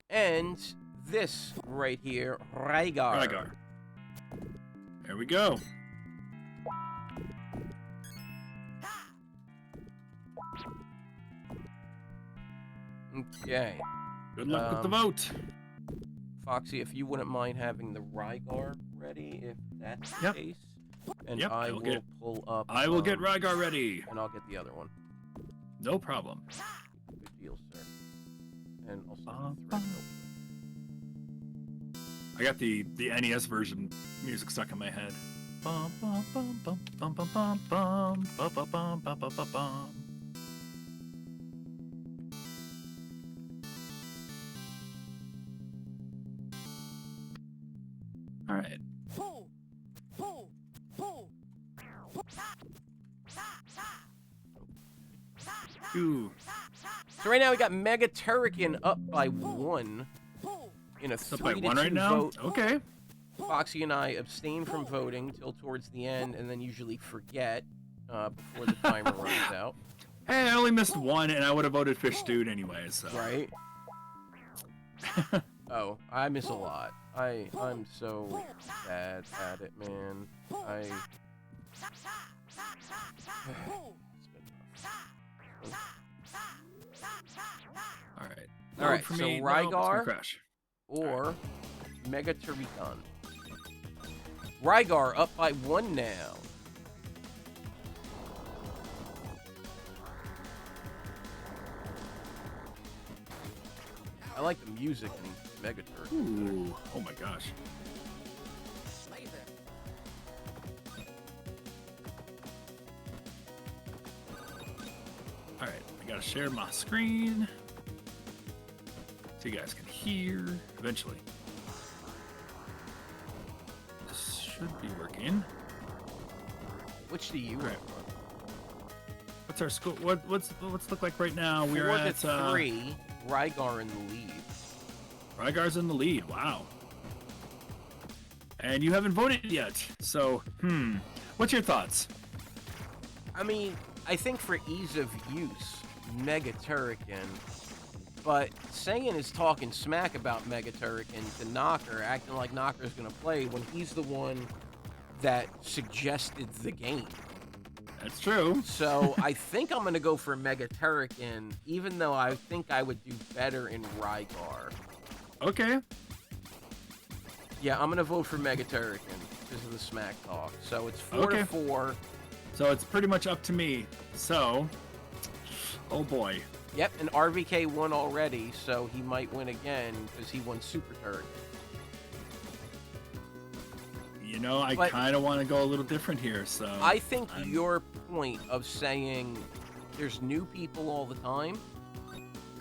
and this right here, Rygar. There we go. Okay. Good luck with the vote. Foxy, if you wouldn't mind having the Rygar ready, if that's the case. And I will pull up. I will get Rygar ready. And I'll get the other one. No problem. Good deal, sir. And also I got the NES version music stuck in my head. Bum bum bum bum bum bum bum bum bum bum bum bum bum bum. Ooh. So right now we got Mega Turrican up by 1 in a 3-2 right now? vote. Okay. Foxy and I abstain from voting till towards the end, and then usually forget before the timer runs out. Hey, I only missed 1, and I would have voted Fish Stewed anyway, so. Right. Oh, I miss a lot. I'm so bad at it, man. All right. So me. Rygar Crash. or Mega Turrican. Rygar up by 1 now. I like the music in Mega Turrican. Ooh. Oh my gosh. All right, I gotta share my screen so you guys can hear eventually. This should be working. Which do you want? What's our score? What's look like right now? 4 We're to at 3. Rygar in the lead. Rygar's in the lead. Wow. And you haven't voted yet. So, what's your thoughts? I mean, I think for ease of use, Mega Turrican. But Saiyan is talking smack about Mega Turrican to Knocker, acting like Knocker's going to play when he's the one that suggested the game. That's true. So I think I'm going to go for Mega Turrican, even though I think I would do better in Rygar. Okay. Yeah, I'm going to vote for Mega Turrican because of the smack talk. So it's 4 to 4. So it's pretty much up to me. So, oh boy. Yep, and RVK won already, so he might win again because he won Super Turrican. You know, I kind of want to go a little different here, so... I think your point of saying there's new people all the time,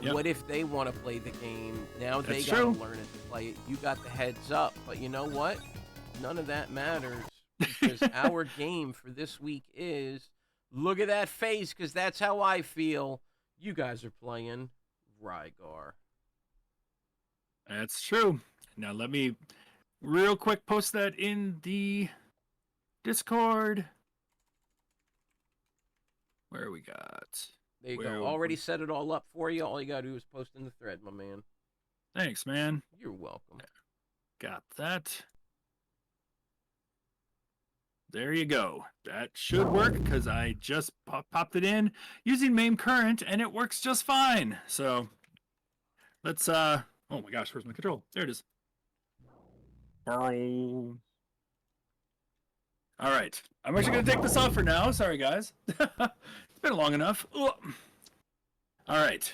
what if they want to play the game? Now they got to learn it to play it. You got the heads up, but you know what? None of that matters because our game for this week is, look at that face because that's how I feel. You guys are playing Rygar. That's true. Now let me real quick post that in the Discord. Where we got? There you go. Already set it all up for you. All you got to do is post in the thread, my man. Thanks, man. You're welcome. Got that. There you go. That should work because I just popped it in using MAME current and it works just fine. So let's oh my gosh, where's my control? There it is. All right. I'm actually going to take this off for now. Sorry, guys. It's been long enough. Ugh. All right.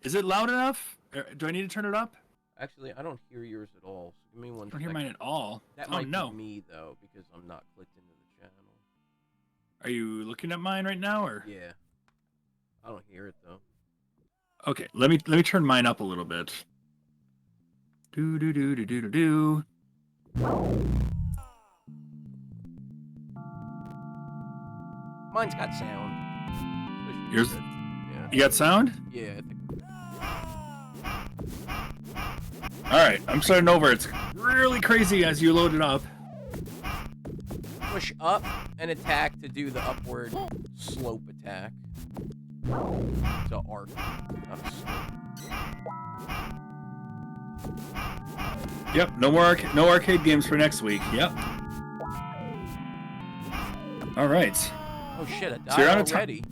Is it loud enough? Do I need to turn it up? Actually, I don't hear yours at all. So give me one second. I don't hear mine at all. That might be me, though, because I'm not clicked into the channel. Are you looking at mine right now, or? Yeah. I don't hear it, though. Okay, let me turn mine up a little bit. Do. Mine's got sound. Yours? Yeah. You got sound? Yeah. I think... All right, I'm starting over. It's really crazy as you load it up. Push up and attack to do the upward slope attack. To arc, not slope. Yep, no arcade games for next week. Yep. All right. Oh shit! I died already.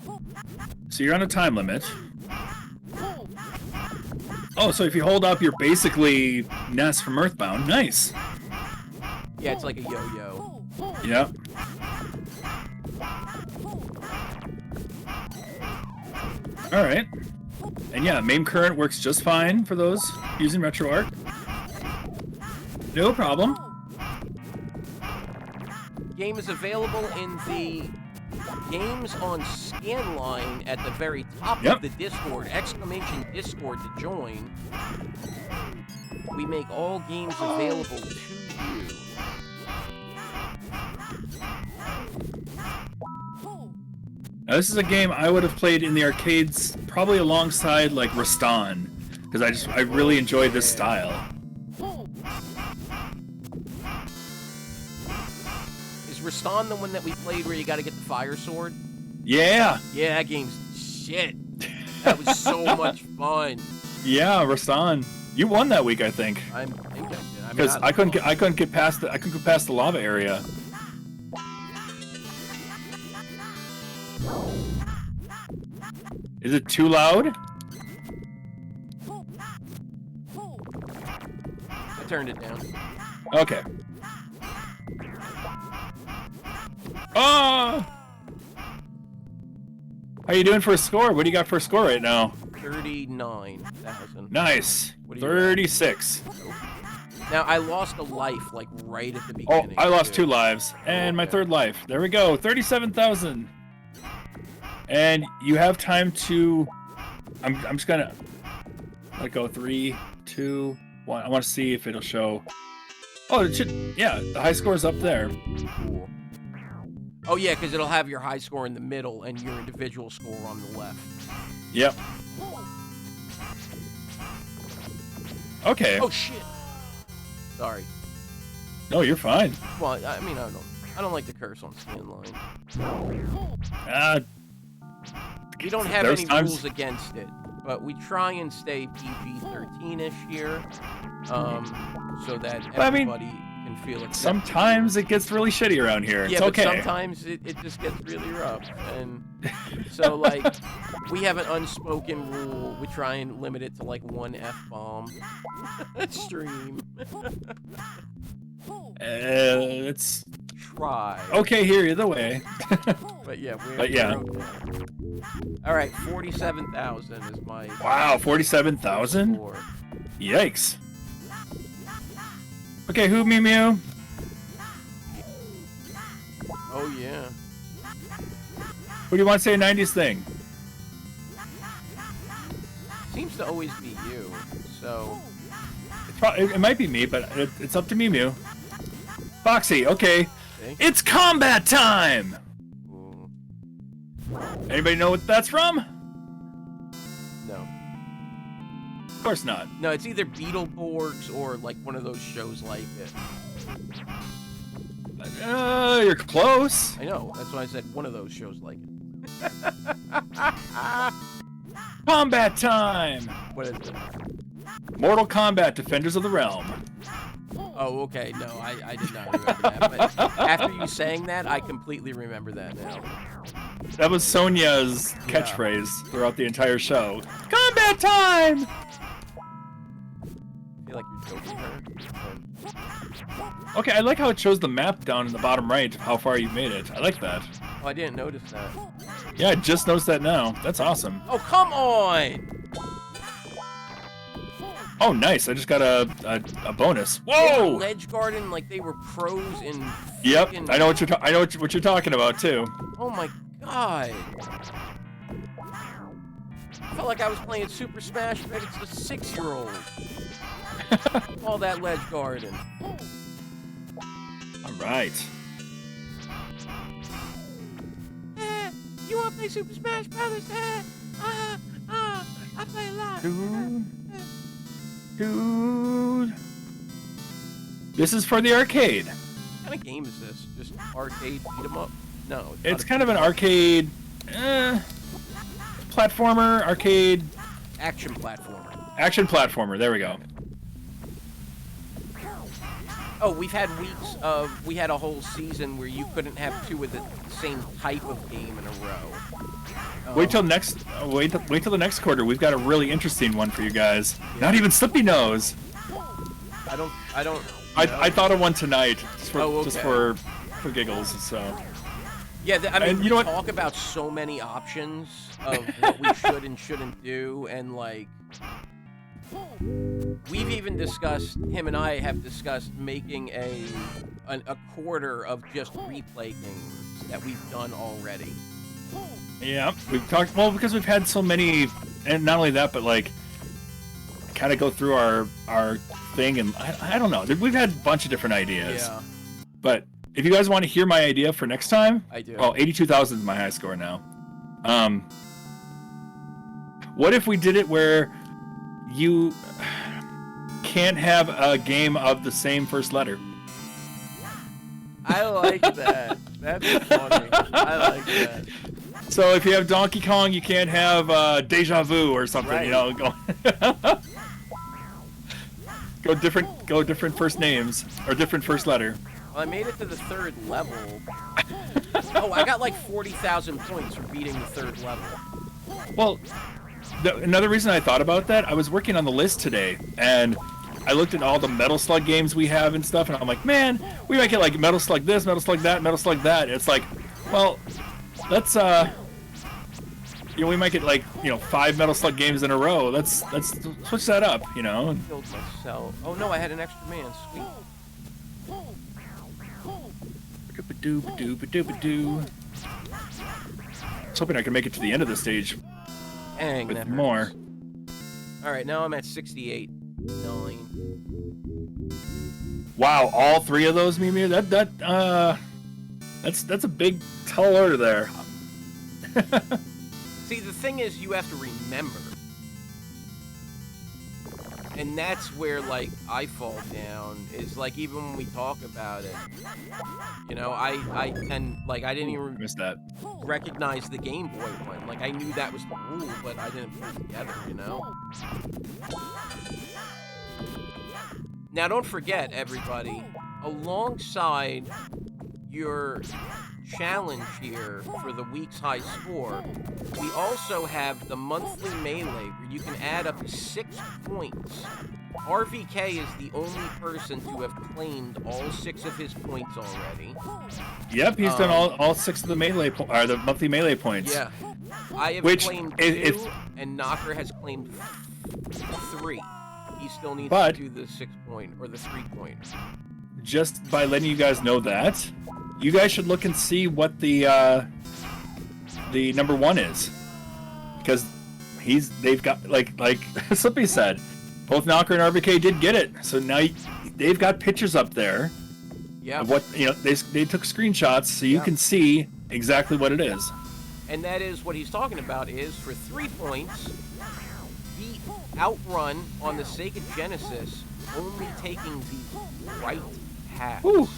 So you're on a time limit. Oh, so if you hold up, you're basically Ness from Earthbound. Nice. Yeah, it's like a yo-yo. Yep. All right. And yeah, MAME current works just fine for those using RetroArch. No problem. Game is available in the Games on Scanline at the very top of the Discord. ! Discord to join. We make all games available to you. Now, this is a game I would have played in the arcades, probably alongside like Rastan, because I really enjoyed this style. Is Rastan the one that we played where you got to get the fire sword? Yeah. Yeah, that game's shit. That was so much fun. Yeah, Rastan. You won that week, I think. I think I did. Because I couldn't get past the lava area. Is it too loud? I turned it down. Okay. Oh! How you doing for a score? What do you got for a score right now? 39,000. Nice. What do you 36. got? Now, I lost a life, like, right at the beginning. Oh, I lost 2 lives. And my 3rd life. There we go. 37,000. And you have time to... I'm just gonna... let go. 3, 2, 1. I want to see if it'll show... Oh, it should... Yeah, the high score is up there. Cool. Oh, yeah, because it'll have your high score in the middle and your individual score on the left. Yep. Okay. Oh, shit. Sorry. No, you're fine. Well, I mean, I don't like to curse on Scanline. We don't have any rules against it, but we try and stay PG-13-ish here, so that everybody can feel accepted. Sometimes it gets really shitty around here. Yeah, it's but okay. sometimes it just gets really rough, and so like we have an unspoken rule. We try and limit it to like 1 F-bomb stream. Let's try. Okay, here either way. But yeah, we're okay. All right, 47,000 is my. Wow, 47,000. Yikes. Okay, who Mew Mew? Oh yeah. Who do you want to say a 90s thing? Seems to always be you. So. It might be me, but it's up to Mew Mew. Foxy, okay. It's combat time! Anybody know what that's from? No. Of course not. No, it's either Beetleborgs or like one of those shows like it. You're close. I know. That's why I said one of those shows like it. Combat time! What is it? Mortal Kombat Defenders of the Realm. Oh, okay. No, I did not remember that. But after you saying that, I completely remember that now. That was Sonia's catchphrase throughout the entire show. Combat time! I feel like you're joking her. Okay, I like how it shows the map down in the bottom right of how far you made it. I like that. Oh, I didn't notice that. Yeah, I just noticed that now. That's awesome. Oh, come on! Oh, nice. I just got a bonus. Whoa! Ledge Garden, like they were pros in. Yep, I know what you're talking about too. Oh my god! I felt like I was playing Super Smash, but it's a 6-year-old. All that Ledge Garden. All right. You want to play Super Smash Brothers? I play a lot. Dude. This is for the arcade. What kind of game is this? Just arcade beat 'em up? No. It's kind of an arcade platformer, arcade. Action platformer. Action platformer. There we go. Oh, we've had weeks of, we had a whole season where you couldn't have 2 of the same type of game in a row. Wait till the next quarter. We've got a really interesting one for you guys. Yeah. Not even Slippy knows. I don't. I thought of one tonight, just for giggles. So. Yeah, I mean, we talk about so many options of what we should and shouldn't do, and like, we've even discussed. Him and I have discussed making a quarter of just replay games that we've done already. Yeah, we've talked, well, because we've had so many, and not only that, but like, kind of go through our thing, and I don't know, we've had a bunch of different ideas. Yeah. But if you guys want to hear my idea for next time, I do. Well, 82,000 is my high score now. What if we did it where you can't have a game of the same first letter? I like that. That's funny. I like that. So if you have Donkey Kong, you can't have Deja Vu or something. Right. You know, go different first names or different first letter. Well, I made it to the 3rd level. Oh, I got like 40,000 points for beating the 3rd level. Well, another reason I thought about that, I was working on the list today, and I looked at all the Metal Slug games we have and stuff, and I'm like, man, we might get like Metal Slug this, Metal Slug that, Metal Slug that. It's like, well, let's we might get like 5 Metal Slug games in a row. Let's switch that up, I killed myself. Oh no, I had an extra man. Sweet. I was hoping I could make it to the end of the stage. Dang, with that more. hurts. All right, now I'm at 68. 9. Wow, all 3 of those, Mimi. That's a big tall order there. See, the thing is, you have to remember, and that's where like I fall down. Is like even when we talk about it, I tend like I didn't even miss that. Recognize the Game Boy one. Like I knew that was the rule, but I didn't put it together. Now don't forget, everybody, alongside your challenge here for the week's high score, we also have the monthly melee where you can add up to 6 points. RVK is the only person to have claimed all 6 of his points already. Yep, he's done all 6 of the melee the monthly melee points. Yeah, I have claimed 2, and Knocker has claimed 3. He still needs to do the 6 point or the 3 point. Just by letting you guys know that, you guys should look and see what the number 1 is, because they've got like Slippy said, both Knocker and RVK did get it, so now they've got pictures up there. Yeah. Of what they took screenshots so you can see exactly what it is. And that is what he's talking about is for 3 points, beat Outrun on the Sega Genesis, only taking the right path. Ooh,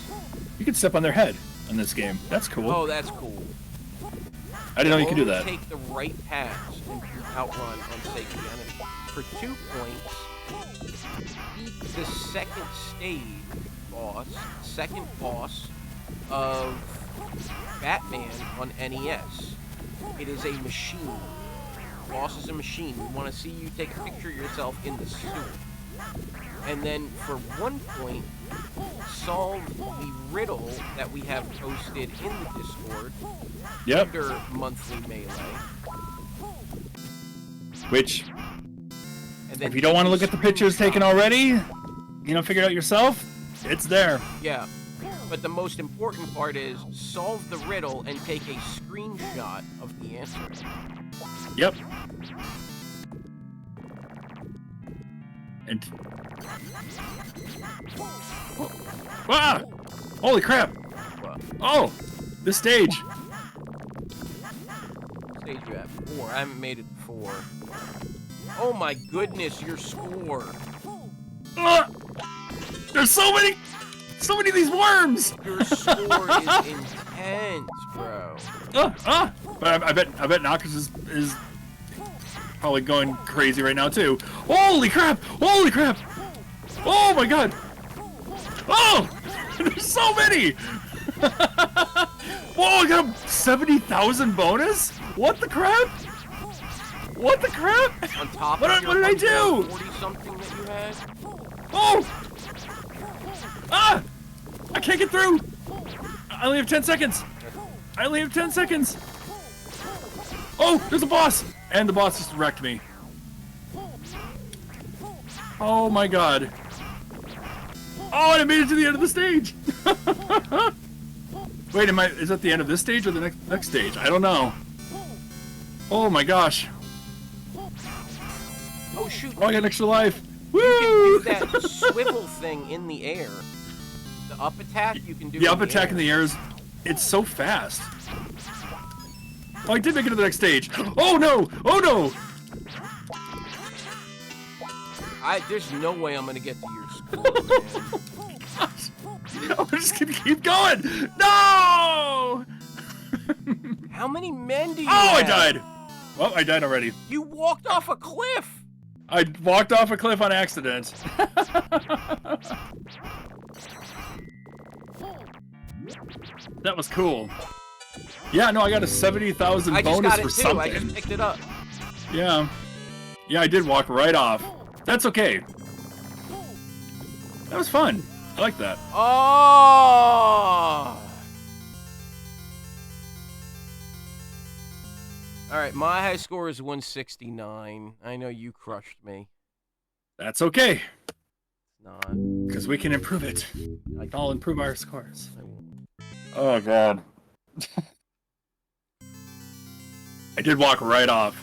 you can step on their head in this game. That's cool. Oh, that's cool. I didn't know you could do that. Take the right paths and beat Outrun on Sega Genesis. For 2 points, beat the second boss of Batman on NES. It is a machine. The boss is a machine. We want to see you take a picture of yourself in the suit. And then for 1 point, solve the riddle that we have posted in the Discord under monthly melee. Which, if you don't want to look at the pictures taken already, figure it out yourself, it's there. Yeah, but the most important part is solve the riddle and take a screenshot of the answer. Yep. And ah! Holy crap! Oh, this stage. Stage you at 4. I haven't made it 4. Oh my goodness, your score. There's so many of these worms. Your score is intense, bro. But I bet Knockers is probably going crazy right now too. Holy crap! Holy crap! Oh my god! Oh! There's so many! Whoa, I got a 70,000 bonus? What the crap? What the crap? On top what did I do? 40-something that you had? Oh! Ah! I can't get through! I only have 10 seconds! I only have 10 seconds! Oh, there's a boss! And the boss just wrecked me. Oh my god. Oh, and I made it to the end of the stage! Wait, is that the end of this stage or the next stage? I don't know. Oh my gosh. Oh shoot. Oh, I got an extra life. Woo! You can do that swivel thing in the air. The up attack you can do. The up attack in the air it's so fast. Oh, I did make it to the next stage. Oh no! Oh no! There's no way I'm gonna get to your score, man. I'm just gonna keep going. No! How many men do you Oh, have? I died. Well, I died already. You walked off a cliff. I walked off a cliff on accident. That was cool. Yeah, no, I got a 70,000 bonus for something. I just picked it up. Yeah. Yeah, I did walk right off. That's okay. That was fun. I like that. Oh! Alright, my high score is 169. I know you crushed me. That's okay. It's not. Because we can improve it. I'll improve our scores. Oh, God. I did walk right off.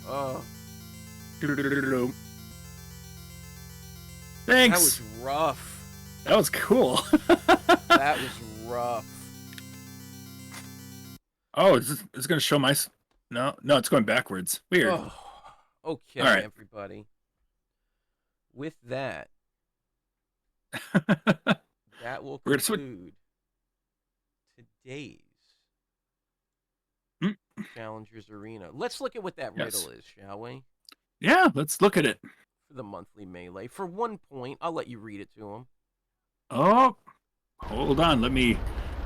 Oh. Thanks. That was rough. That was cool. That was rough. Oh, it's going to show my... No, it's going backwards. Weird. Oh. Okay, right. Everybody. With that, that will conclude today's Challengers Arena. Let's look at what that riddle is, shall we? Yeah, let's look at it. For the monthly melee. For 1 point, I'll let you read it to him. Oh, hold on. Let me...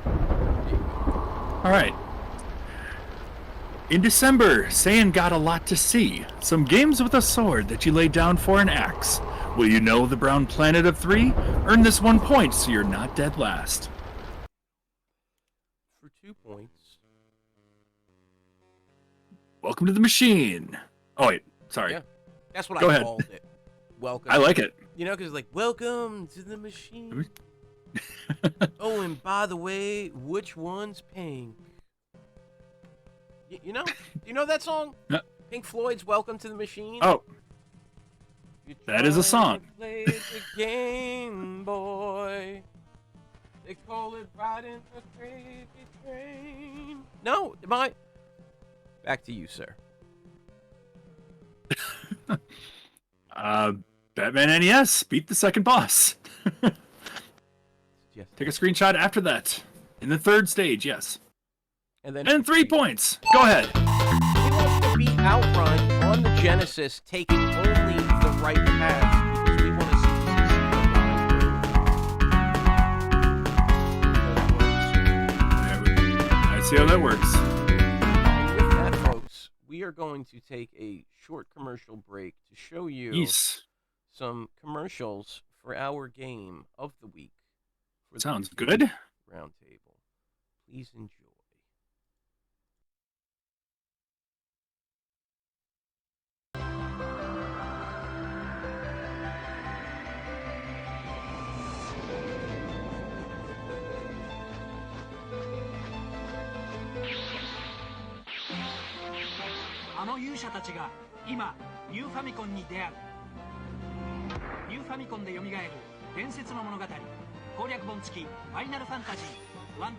All right. In December, Saiyan got a lot to see. Some games with a sword that you laid down for an axe. Will you know the brown planet of 3? Earn this 1 point so you're not dead last. For 2 points. Welcome to the machine. Oh, wait. Sorry. Yeah, that's what Go I ahead. called it. Welcome. I like it. You know, because it's like, welcome to the machine. Oh, and by the way, which one's pink? You know that song? No. Pink Floyd's Welcome to the Machine? Oh. That is a song. Play the game, boy. They call it riding the crazy train. No, am I? Back to you, sir. Batman NES beat the second boss. Yes. Take a screenshot after that. In the third stage, yes. And then 3 points. Go ahead. He wants to beat Outrun on the Genesis, taking only the right path because we want to see I see how that works. And with that, folks, we are going to take a short commercial break to show you some commercials for our game of the week. Sounds good. Roundtable. Please enjoy. A の勇者たちが今ニューファミコンに出会う。ニューファミコンで蘇る伝説の物語攻略本付きファイナルファンタジー1、2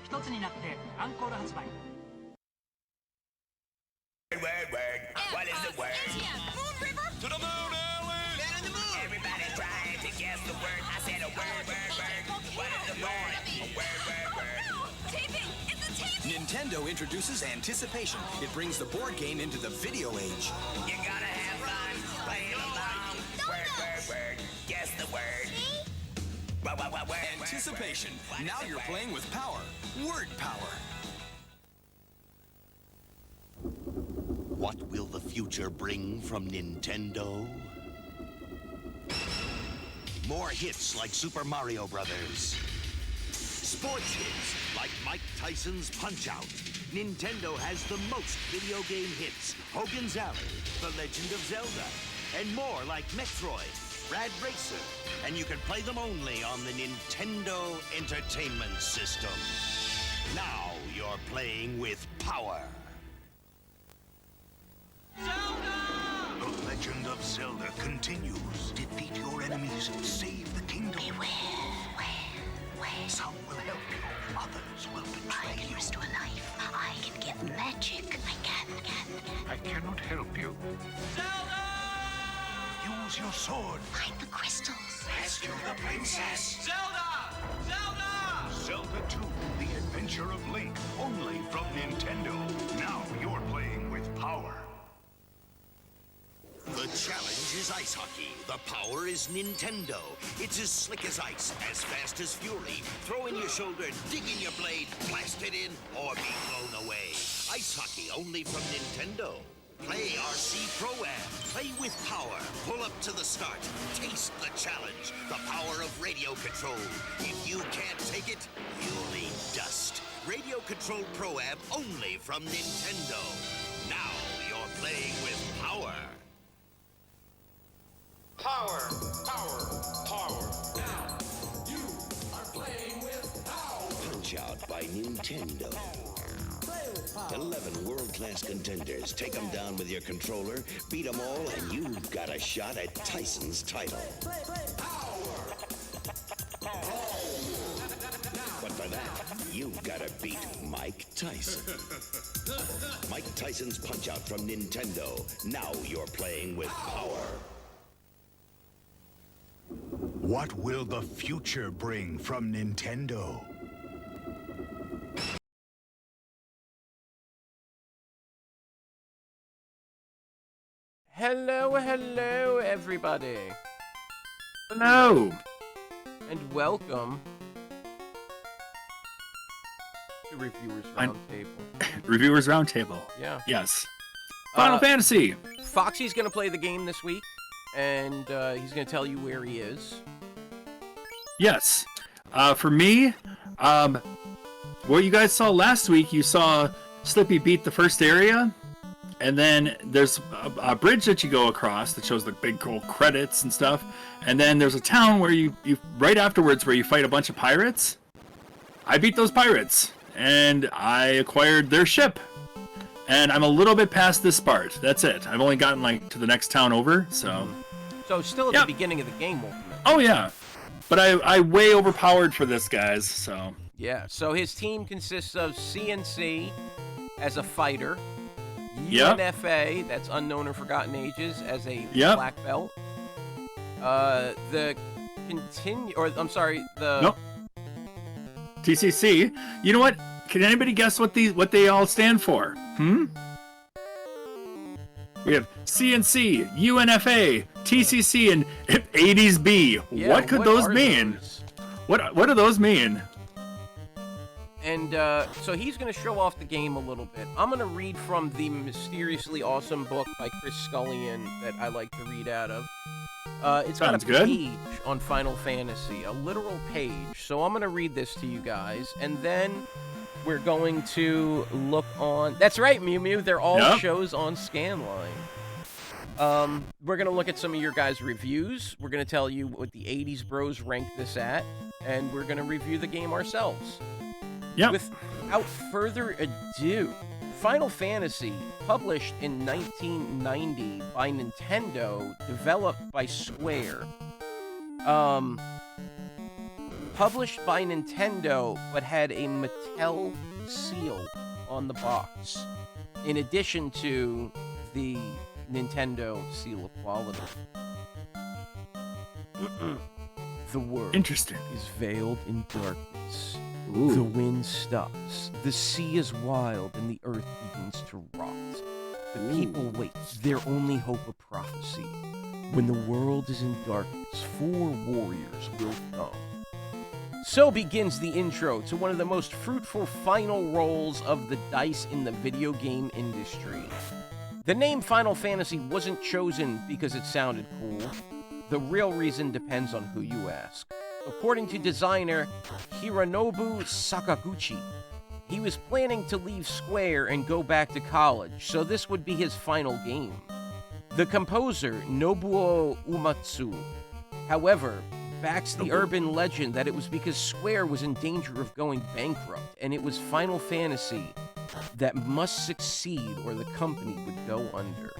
一つになってアンコール発売。What is the word? Moon River? To the moon, Alice! Man on the moon! Everybody's trying to guess the word. I said a word. What is the word? A word. Taping! It's a tape! Nintendo introduces Anticipation. It brings the board game into the video age. You gotta have fun playing along. Word. Guess the word. Word. Anticipation. Now you're playing with power. Word power. What will the future bring from Nintendo? More hits like Super Mario Brothers. Sports hits like Mike Tyson's Punch-Out. Nintendo has the most video game hits. Hogan's Alley, The Legend of Zelda, and more like Metroid, Rad Racer. And you can play them only on the Nintendo Entertainment System. Now you're playing with power. The Legend of Zelda continues. Defeat your enemies, save the kingdom. Beware. Some will help you, others will betray you. To a life I cannot help you. Zelda! Use your sword. Find the crystals. Rescue the princess. Zelda! Zelda! Zelda 2, The Adventure of Link, only from Nintendo. Now you're playing with power. The challenge is ice hockey. The power is Nintendo. It's as slick as ice, as fast as fury. Throw in your shoulder, dig in your blade, blast it in, or be blown away. Ice hockey only from Nintendo. Play RC Pro-Am. Play with power. Pull up to the start. Taste the challenge. The power of radio control. If you can't take it, you'll eat dust. Radio Control Pro-Am only from Nintendo. Now you're playing with power. Power! Power! Power! Now, you are playing with power! Punch-Out by Nintendo. 11 world-class contenders. Take them down with your controller, beat them all, and you've got a shot at Tyson's title. But for that, you've got to beat Mike Tyson. Mike Tyson's Punch-Out from Nintendo. Now you're playing with power. What will the future bring from Nintendo? Hello, hello, everybody. Hello. And welcome to Reviewers Roundtable. Reviewers Roundtable. Yeah. Yes. Final Fantasy. Foxy's going to play the game this week, and he's going to tell you where he is. Yes. For me, what you guys saw last week, you saw Slippy beat the first area, and then there's a bridge that you go across that shows the big cool credits and stuff, and then there's a town where you right afterwards where you fight a bunch of pirates. I beat those pirates, and I acquired their ship, and I'm a little bit past this part. That's it. I've only gotten like to the next town over, so. So still at the beginning of the game, ultimately. Oh yeah, but I way overpowered for this, guys. So. Yeah. So his team consists of CNC as a fighter. Yep. UNFA, that's Unknown or Forgotten Ages, as a black belt. The Nope. TCC. You know what? Can anybody guess what they all stand for? We have CNC, UNFA, TCC, and 80s B. Yeah, what could those mean? Those? What do those mean? And so he's going to show off the game a little bit. I'm going to read from the mysteriously awesome book by Chris Scullion that I like to read out of. It's got a page on Final Fantasy, a literal page. So I'm going to read this to you guys, and then we're going to look on... That's right, Mew Mew. They're all shows on Scanline. We're going to look at some of your guys' reviews. We're going to tell you what the 80s bros rank this at, and we're going to review the game ourselves. Yep. Without further ado, Final Fantasy, published in 1990 by Nintendo, developed by Square. Published by Nintendo, but had a Mattel seal on the box, in addition to the Nintendo seal of quality. The world is veiled in darkness. Ooh. The wind stops, the sea is wild, and the earth begins to rot. The people wait, their only hope a prophecy. When the world is in darkness, 4 warriors will come. So begins the intro to one of the most fruitful final rolls of the dice in the video game industry. The name Final Fantasy wasn't chosen because it sounded cool. The real reason depends on who you ask. According to designer Hironobu Sakaguchi, he was planning to leave Square and go back to college, so this would be his final game. The composer, Nobuo Uematsu, however, backs the urban legend that it was because Square was in danger of going bankrupt, and it was Final Fantasy that must succeed or the company would go under.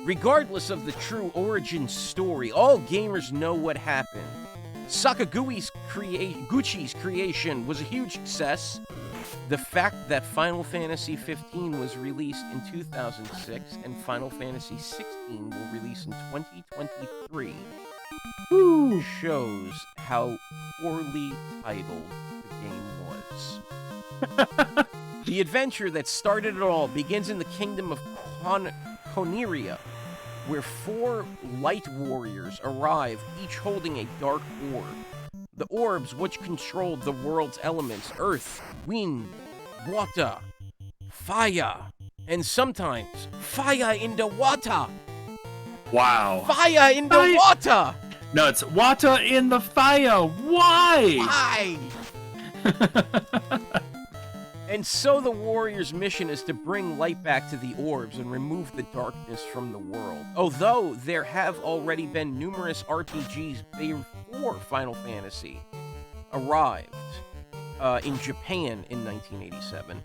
Regardless of the true origin story, all gamers know what happened. Sakaguchi's creation was a huge success, The fact that Final Fantasy 15 was released in 2006 and Final Fantasy 16 will release in 2023 shows how poorly titled the game was. The adventure that started it all begins in the kingdom of Coneria, where 4 light warriors arrive, each holding a dark orb. The orbs, which controlled the world's elements, earth, wind, water, fire, and sometimes fire in the water. Wow. Fire in the water. No, it's water in the fire. Why? And so the warrior's mission is to bring light back to the orbs and remove the darkness from the world. Although there have already been numerous RPGs before Final Fantasy arrived in Japan in 1987,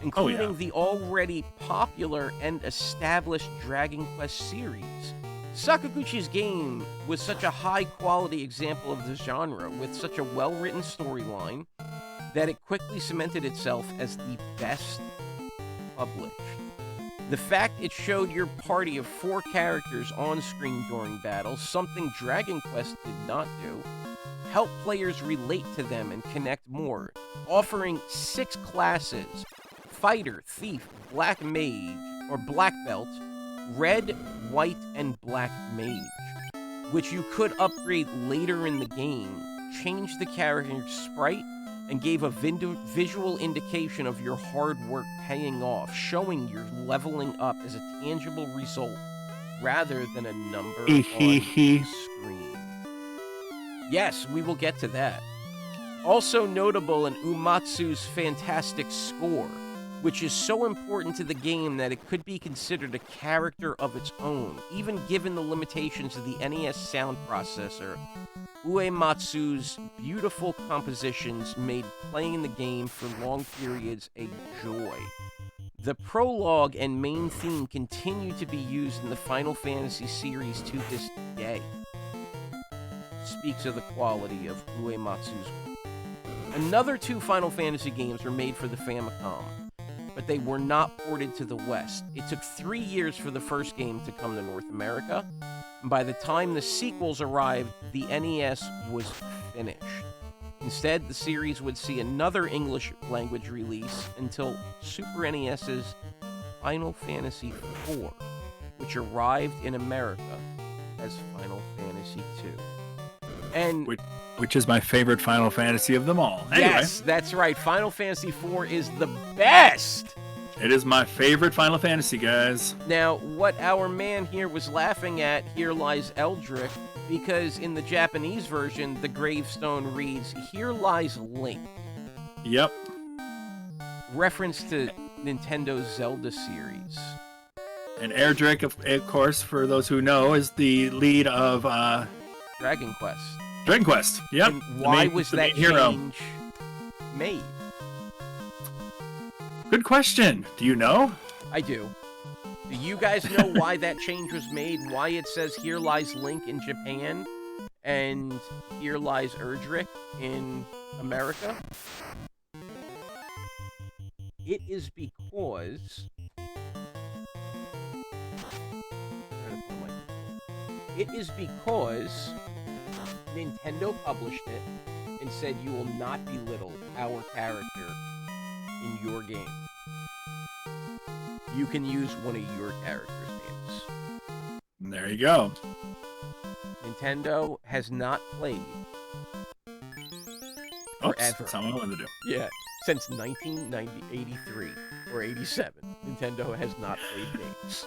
including the already popular and established Dragon Quest series. Sakaguchi's game was such a high-quality example of the genre, with such a well-written storyline, that it quickly cemented itself as the best published. The fact it showed your party of 4 characters on screen during battles, something Dragon Quest did not do, helped players relate to them and connect more, offering 6 classes: Fighter, Thief, Black Mage, or Black Belt, Red, White, and Black Mage, which you could upgrade later in the game, change the character's sprite, and gave a visual indication of your hard work paying off, showing you're leveling up as a tangible result rather than a number on the screen. Yes, we will get to that. Also notable in Uematsu's fantastic score, which is so important to the game that it could be considered a character of its own, even given the limitations of the NES sound processor. Uematsu's beautiful compositions made playing the game for long periods a joy. The prologue and main theme continue to be used in the Final Fantasy series to this day. Speaks of the quality of Uematsu's work. Another 2 Final Fantasy games were made for the Famicom, but they were not ported to the West. It took 3 years for the first game to come to North America. By the time the sequels arrived, the NES was finished. Instead, the series would see another English language release until Super NES's Final Fantasy IV, which arrived in America as Final Fantasy II. And which is my favorite Final Fantasy of them all. Anyway. Yes, that's right. Final Fantasy IV is the best! It is my favorite Final Fantasy, guys. Now, what our man here was laughing at, "Here lies Eldrick," because in the Japanese version, the gravestone reads, "Here lies Link." Yep. Reference to Nintendo's Zelda series. And Erdrick, of course, for those who know, is the lead of Dragon Quest. Dragon Quest, yep. And why was that change made? Good question. Do you know? I do. Do you guys know why that change was made? Why it says "Here lies Link" in Japan and "Here lies Erdrick" in America? It is because... It is because Nintendo published it and said, "You will not belittle our character in your game. You can use one of your characters' names." There you go. Nintendo has not played Oops, forever. that's not what I wanted to do. Yeah, since 1983 or 87, Nintendo has not played games.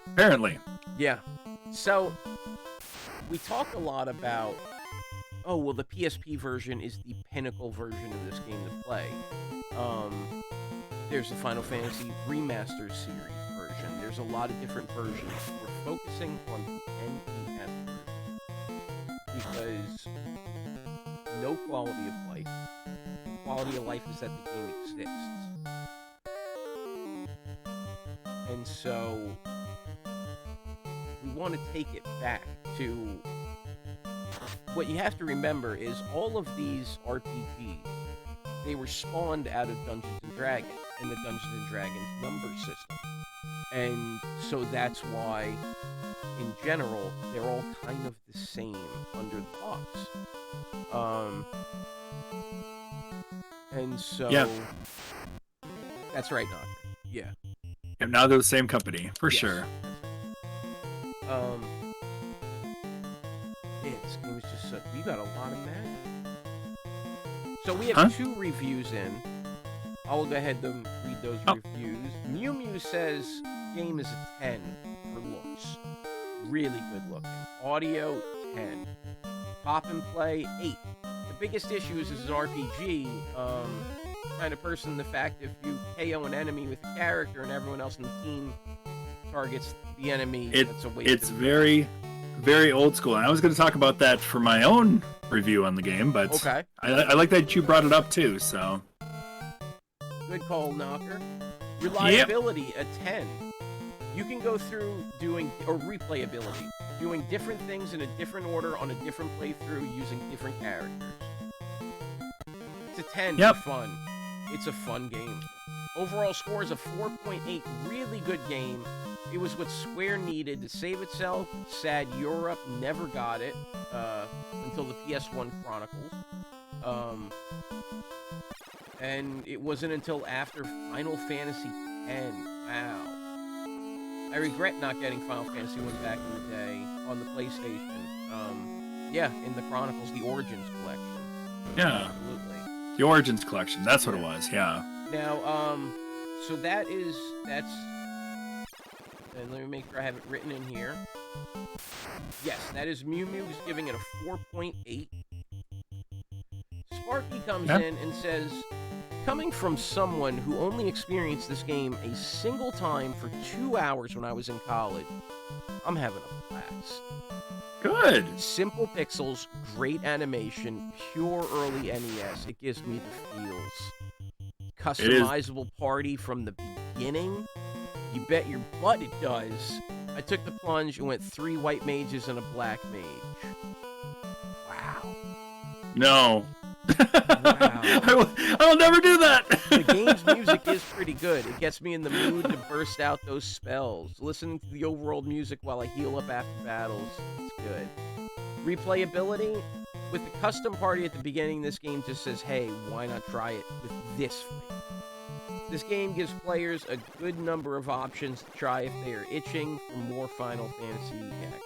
Apparently. Yeah. So, we talk a lot about, oh, well, the PSP version is the pinnacle version of this game to play. There's the Final Fantasy Remastered series version. There's a lot of different versions. We're focusing on the NES version because no quality of life. Quality of life is that the game exists. And so we want to take it back to what you have to remember is all of these RPGs, they were spawned out of Dungeons & Dragons and the Dungeons & Dragons number system. And so that's why, in general, they're all kind of the same under the box. And so... Yeah. That's right, Knocker. Yeah. And now they're the same company, for Yes. sure. Yeah, this game is just such... We got a lot of magic. So we have 2 reviews in. I'll go ahead and read those reviews. Mew Mew says game is a 10 for looks. Really good looking. Audio, 10. Pop and play, 8. The biggest issue is this is an RPG. Kind of person, the fact if you KO an enemy with a character and everyone else in the team targets the enemy, it's a waste. It's very, very old school. And I was going to talk about that for my own review on the game, but okay. I like that you brought it up too. So good call, Knocker. Reliability, a 10. You can go through doing, or replayability, doing different things in a different order on a different playthrough using different characters. It's a 10 for fun. It's a fun game. Overall score is a 4.8. Really good game. It was what Square needed to save itself. Sad Europe never got it until the PS1 Chronicles. And it wasn't until after Final Fantasy X. Wow. I regret not getting Final Fantasy 1 back in the day on the PlayStation. Yeah, in the Chronicles, the Origins collection. Yeah. Absolutely. The Origins collection, that's what it was, yeah. Now, so that's, and let me make sure I have it written in here. Yes, that is Mew Mew's giving it a 4.8. Sparky comes in and says, coming from someone who only experienced this game a single time for 2 hours when I was in college, I'm having a blast. Good. Simple pixels, great animation, pure early NES. It gives me the feels. Customizable party from the beginning. You bet your butt it does. I took the plunge and went 3 white mages and a black mage. Wow. No. Wow. I will never do that. The game's music is pretty good. It gets me in the mood to burst out those spells. Listening to the overworld music while I heal up after battles, it's good. Replayability, with the custom party at the beginning, this game just says, hey, why not try it with this frame? This game gives players a good number of options to try if they are itching for more Final Fantasy action.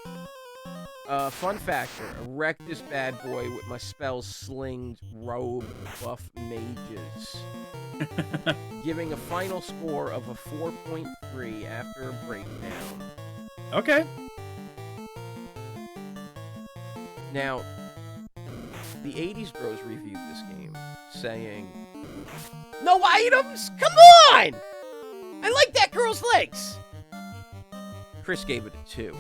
Fun factor, I wrecked this bad boy with my spell slinged robe buff mages. Giving a final score of a 4.3 after a breakdown. Okay. Now, the 80s Bros reviewed this game, saying, no items? Come on! I like that girl's legs! Chris gave it a 2.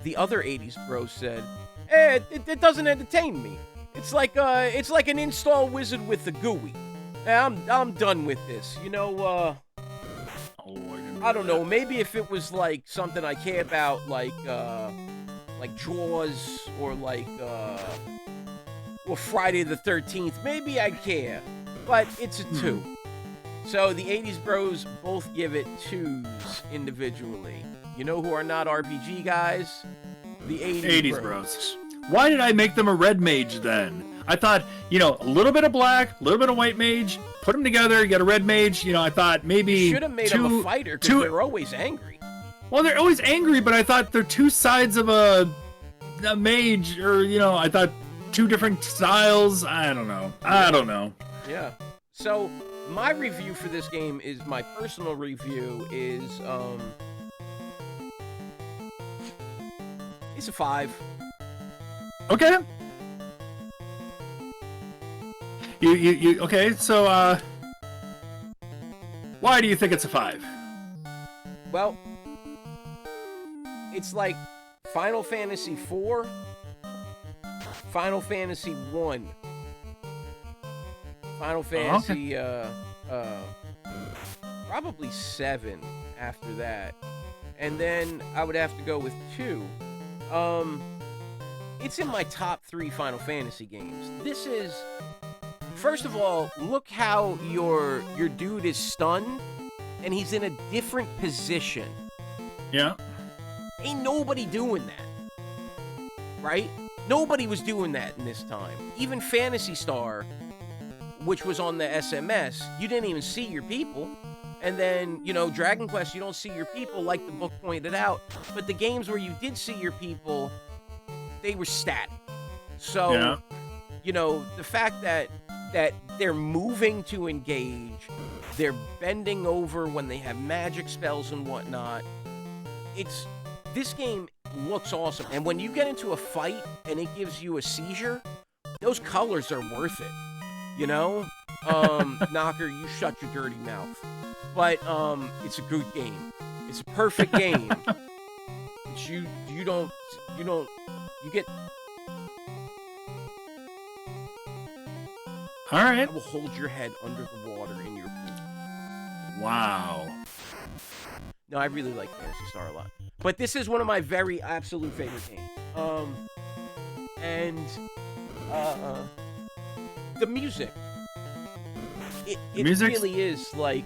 The other 80s Bros said, it doesn't entertain me. It's like an install wizard with a GUI. I'm done with this. You know, I don't know. Maybe if it was like something I care about, like Jaws or or Friday the 13th, maybe I'd care. But it's a 2. So the 80s Bros both give it 2s individually. You know who are not RPG guys? The 80s Bros. Why did I make them a red mage then? I thought, a little bit of black, a little bit of white mage, put them together, you get a red mage. I thought maybe you should have made them a fighter because they're always angry. Well, they're always angry, but I thought they're 2 sides of a mage, or I thought 2 different styles. I don't know. Yeah. So my review for this game is my personal review is it's a 5. Okay. You okay? So why do you think it's a 5? Well, it's like Final Fantasy 4, Final Fantasy 1, Final Fantasy probably 7 after that, and then I would have to go with 2. It's in my top 3 Final Fantasy games. This is, first of all, look how your dude is stunned, and he's in a different position. Yeah. Ain't nobody doing that, right? Nobody was doing that in this time. Even Phantasy Star, which was on the SMS, you didn't even see your people. And then, Dragon Quest, you don't see your people, like the book pointed out. But the games where you did see your people, they were static. So, the fact that they're moving to engage, they're bending over when they have magic spells and whatnot. This game looks awesome. And when you get into a fight and it gives you a seizure, those colors are worth it. Knocker, you shut your dirty mouth. But it's a good game. It's a perfect game. You get. All right. I will hold your head under the water in your pool. Wow. No, I really like Phantasy Star a lot. But this is one of my very absolute favorite games. The music. It really is like.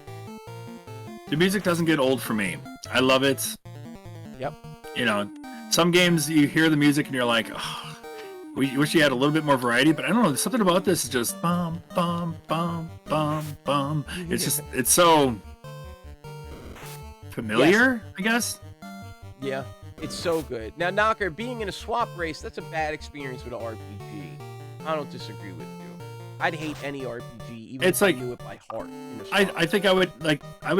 The music doesn't get old for me. I love it. Yep. Some games you hear the music and you're like, oh, we wish you had a little bit more variety, but I don't know, there's something about this is just bum, bum, bum, bum, bum. It's so familiar, yes. I guess. Yeah, it's so good. Now, Knocker, being in a swap race, that's a bad experience with an RPG. I don't disagree with you. I'd hate any RPG, even if I knew it by heart. I think I would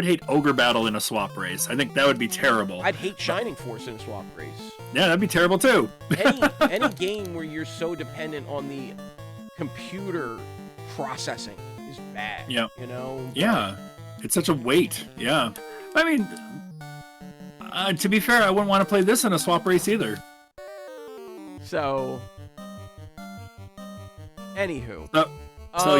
hate Ogre Battle in a swap race. I think that would be terrible. I'd hate Shining Force in a swap race. Yeah, that'd be terrible too. any game where you're so dependent on the computer processing is bad. Yeah. But, yeah, it's such a weight. Yeah. I mean, to be fair, I wouldn't want to play this in a swap race either. So, anywho. So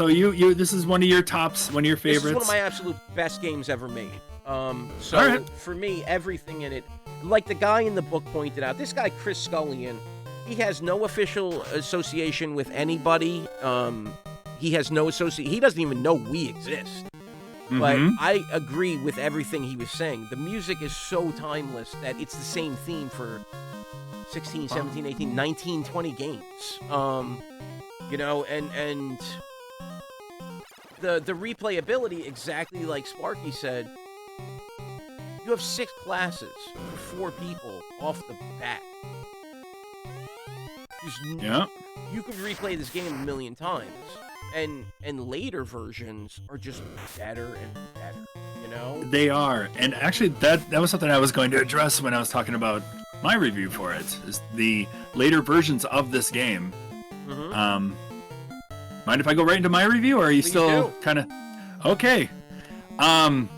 you this is one of your tops, one of your favorites. This is one of my absolute best games ever made. So all right. For me, everything in it, like the guy in the book pointed out, this guy Chris Scullion, he has no official association with anybody. He has no he doesn't even know we exist. But I agree with everything he was saying. The music is so timeless that it's the same theme for 16, 17, 18, 19, 20 games. And the replayability, exactly like Sparky said, you have 6 classes for 4 people off the bat. You could replay this game a million times. And later versions are just better and better, They are. And actually that was something I was going to address when I was talking about my review for it, is the later versions of this game. Mind if I go right into my review, or are you still kind of okay? I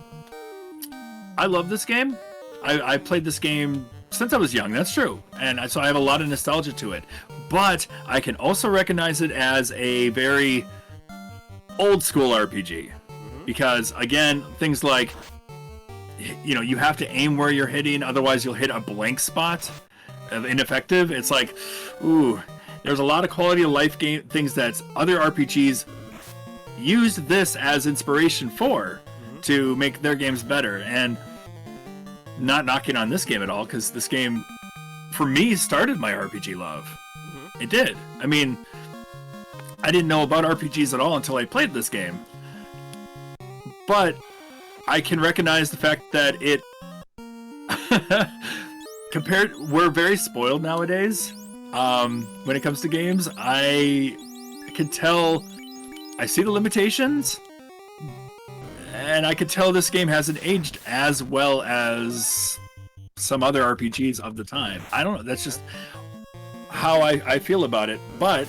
love this game. I played this game since I was young. That's true, and so I have a lot of nostalgia to it. But I can also recognize it as a very old school RPG, because again, things like you have to aim where you're hitting, otherwise you'll hit a blank spot of ineffective. It's like, ooh. There's a lot of quality of life game things that other RPGs used this as inspiration for to make their games better, and not knocking on this game at all, because this game, for me, started my RPG love. It did. I mean, I didn't know about RPGs at all until I played this game, but I can recognize the fact that it we're very spoiled nowadays. When it comes to games, I can tell, I see the limitations, and I can tell this game hasn't aged as well as some other RPGs of the time. I don't know, that's just how I feel about it. But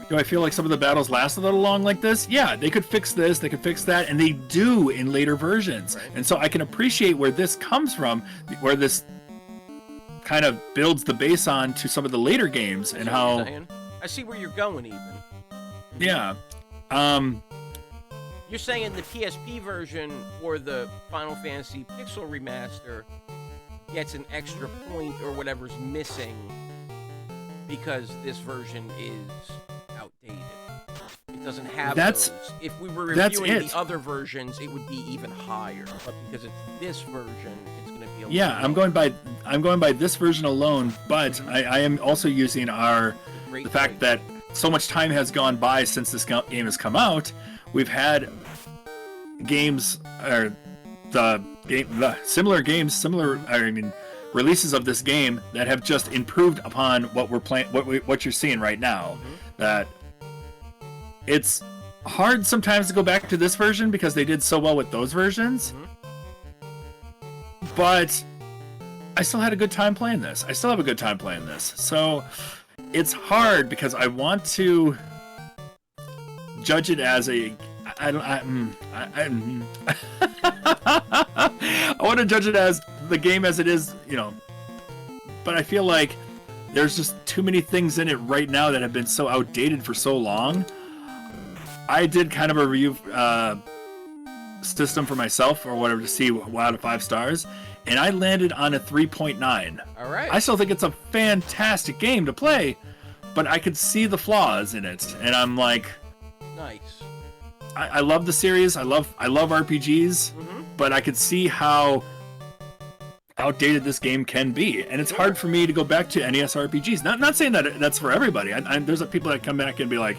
do I feel like some of the battles last a little long like this? Yeah, they could fix this, they could fix that, and they do in later versions. And so I can appreciate where this comes from, where this kind of builds the base on to some of the later games, and how I see where you're going. Even you're saying the PSP version or the Final Fantasy Pixel remaster gets an extra point or whatever's missing because this version is outdated. It doesn't have those. If we were reviewing the other versions, it would be even higher. But because it's this version, it's going to be a little I'm going by this version alone. But I am also using the fact that so much time has gone by since this game has come out. We've had games or releases of this game that have just improved upon what we're playing, what you're seeing right now. That it's hard sometimes to go back to this version because they did so well with those versions. But I still had a good time playing this. I still have a good time playing this. So it's hard because I want to judge it as I want to judge it as the game as it is, but I feel like there's just too many things in it right now that have been so outdated for so long. I did kind of a review system for myself or whatever to see out of 5 stars, and I landed on a 3.9. All right. I still think it's a fantastic game to play, but I could see the flaws in it, and I'm like, nice. I love the series. I love RPGs, but I could see how outdated this game can be, and it's hard for me to go back to NES RPGs. Not saying that that's for everybody. There's people that come back and be like,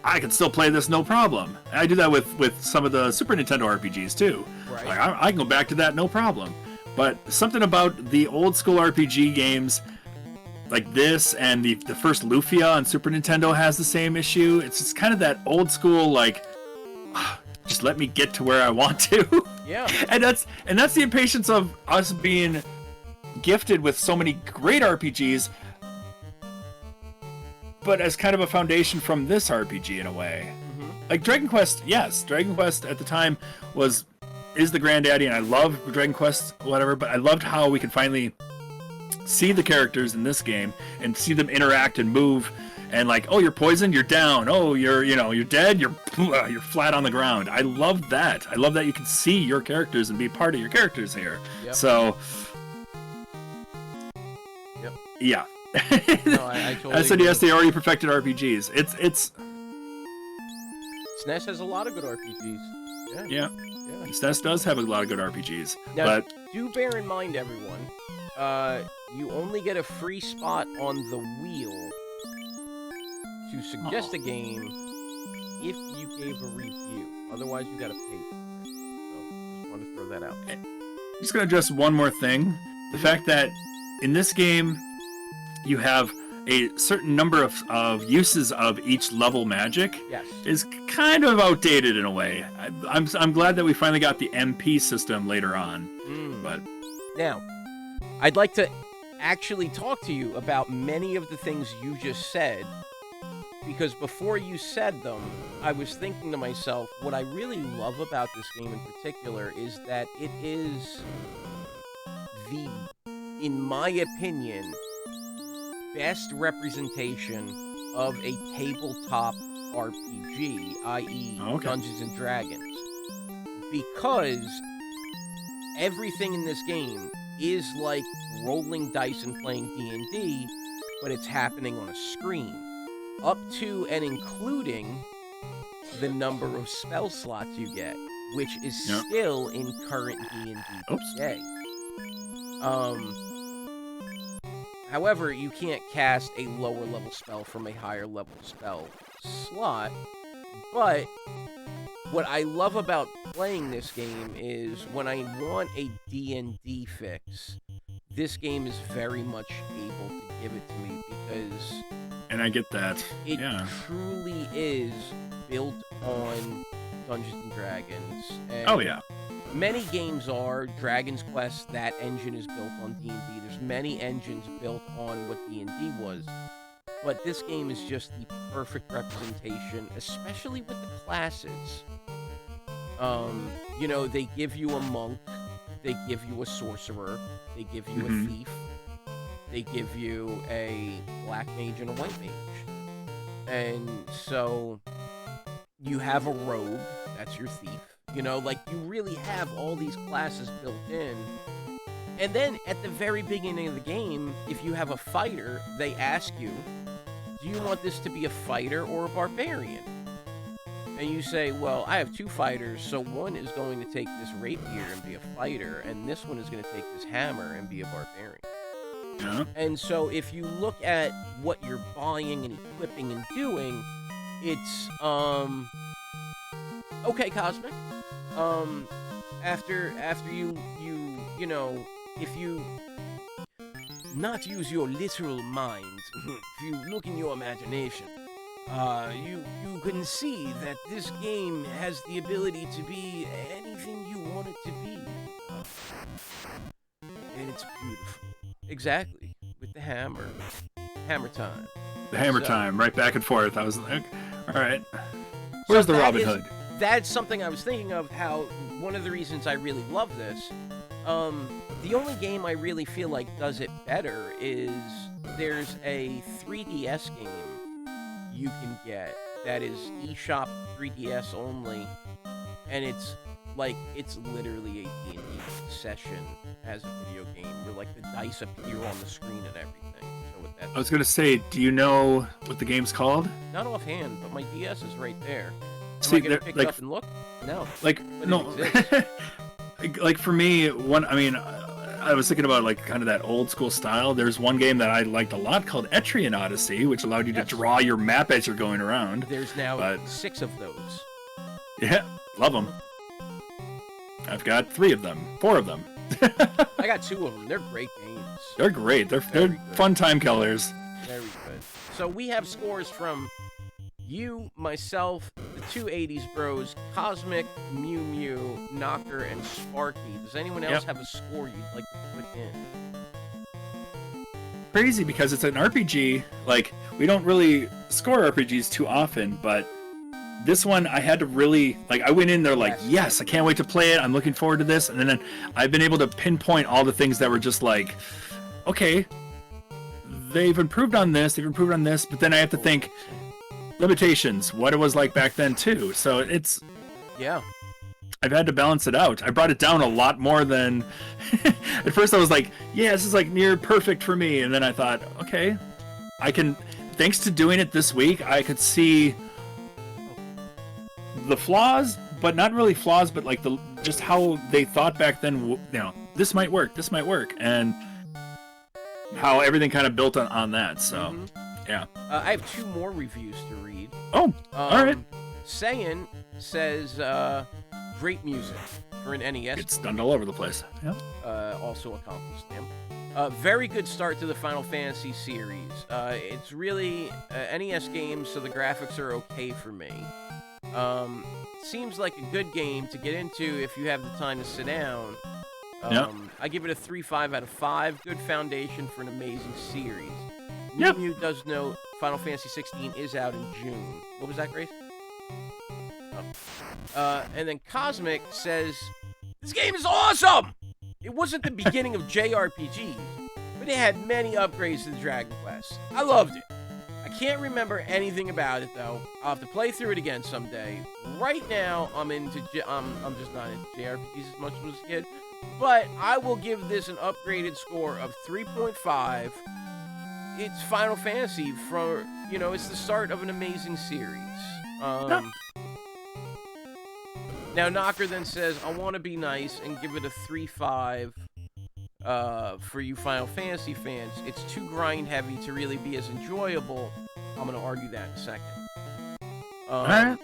I can still play this no problem. I do that with some of the Super Nintendo RPGs too. Right. Like I can go back to that no problem. But something about the old school RPG games like this and the first Lufia on Super Nintendo has the same issue. It's just kind of that old school like, just let me get to where I want to. Yeah. And that's the impatience of us being gifted with so many great RPGs, but as kind of a foundation from this RPG in a way. Like Dragon Quest, yes, Dragon Quest at the time is the granddaddy, and I love Dragon Quest, whatever, but I loved how we could finally see the characters in this game and see them interact and move. And like, oh, you're poisoned, you're down. Oh, you're dead, you're flat on the ground. I love that. I love that you can see your characters and be part of your characters here. Yep. So, yep. Yeah. No, I totally I said agree. yes. They already perfected RPGs. It's. SNES has a lot of good RPGs. Yeah. SNES does have a lot of good RPGs, Now, but do bear in mind, everyone, you only get a free spot on the wheel to suggest a game if you gave a review. Otherwise, you gotta pay for it. So, just want to throw that out. I'm just gonna address one more thing: the fact that in this game you have a certain number of uses of each level magic. Yes. Is kind of outdated in a way. I'm glad that we finally got the MP system later on. But now, I'd like to actually talk to you about many of the things you just said. Because before you said them, I was thinking to myself, what I really love about this game in particular is that it is in my opinion, best representation of a tabletop RPG, i.e. Dungeons and Dragons. Because everything in this game is like rolling dice and playing D&D, but it's happening on a screen. Up to and including the number of spell slots you get, which is still in current D&D today. However, you can't cast a lower level spell from a higher level spell slot, but what I love about playing this game is when I want a D&D fix, this game is very much able to give it to me because... And I get that. It truly is built on Dungeons and Dragons. And many games are. Dragon's Quest, that engine is built on D&D. There's many engines built on what D&D was. But this game is just the perfect representation, especially with the classes. You know, they give you a monk, they give you a sorcerer, they give you a thief, they give you a black mage and a white mage. And so you have a rogue, that's your thief. You know, like you really have all these classes built in. And then at the very beginning of the game, if you have a fighter, they ask you, do you want this to be a fighter or a barbarian? And you say, well, I have 2 fighters, so one is going to take this rapier and be a fighter, and this one is going to take this hammer and be a barbarian. Yeah. And so if you look at what you're buying and equipping and doing, it's, okay, Cosmic. After you know, if you not use your literal mind, if you look in your imagination, you can see that this game has the ability to be anything you want it to be. And it's beautiful. Exactly. With the hammer. Hammer time. The hammer time, right back and forth. I was like, all right. Where's the Robin Hood? That's something I was thinking of, how one of the reasons I really love this, the only game I really feel like does it better is there's a 3DS game you can get that is eShop 3DS only, and it's literally a D&D session as a video game where like the dice appear on the screen and everything. So with that, I was gonna say, do you know what the game's called? not offhand, but my DS is right there. See, Am I gonna there- pick like- it up and look? No. Like, But no. it exists. Like for me, I was thinking about like kind of that old school style. There's one game that I liked a lot called Etrian Odyssey, which allowed you to draw your map as you're going around. There's now But- 6 of those. Yeah, love them. I've got 3 of them, 4 of them. I got 2 of them. They're great games. They're great. They're fun time killers. Very good. So we have scores from you, myself, the 2 80s bros, Cosmic, Mew Mew, Knocker, and Sparky. Does anyone else have a score you'd like to put in? Crazy because it's an RPG. Like, we don't really score RPGs too often, but this one I had to really, like, I went in there like, yes, I can't wait to play it. I'm looking forward to this. And then I've been able to pinpoint all the things that were just like, okay, they've improved on this, but then I have to think limitations, what it was like back then too. So it's, yeah, I've had to balance it out. I brought it down a lot more than at first I was like, yeah, this is like near perfect for me. And then I thought, okay, I can, thanks to doing it this week, I could see the flaws, but not really flaws, but like just how they thought back then, you know, this might work, and how everything kind of built on that. So yeah. I have 2 more reviews to read. Oh, all right. Sayan says, great music for an NES. It's done all over the place. Yeah. Also accomplished them. Very good start to the Final Fantasy series. It's really NES games, so the graphics are okay for me. Seems like a good game to get into if you have the time to sit down. I give it a 3.5 out of 5. Good foundation for an amazing series. Yep. Mew does note Final Fantasy 16 is out in June. What was that, Grace? Oh. And then Cosmic says, this game is awesome! It wasn't the beginning of JRPGs, but it had many upgrades to the Dragon Quest. I loved it. I can't remember anything about it, though. I'll have to play through it again someday. Right now, I'm just not into JRPGs as much as a kid, but I will give this an upgraded score of 3.5. It's Final Fantasy it's the start of an amazing series. Now, Knocker then says, I want to be nice and give it a 3.5 for you Final Fantasy fans. It's too grind heavy to really be as enjoyable. I'm going to argue that in a second. For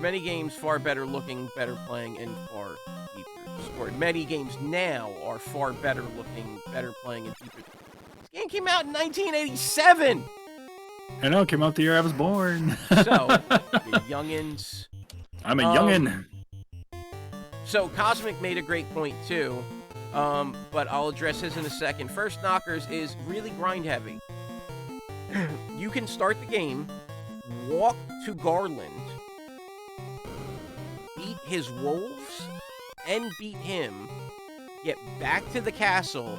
many games, far better looking, better playing, and far deeper scored. Many games now are far better looking, better playing, and deeper. This game came out in 1987! I know, it came out the year I was born. So, you youngins. I'm a youngin'. So, Cosmic made a great point, too. But I'll address his in a second. First, Knockers is really grind heavy. You can start the game, walk to Garland, beat his wolves, and beat him, get back to the castle,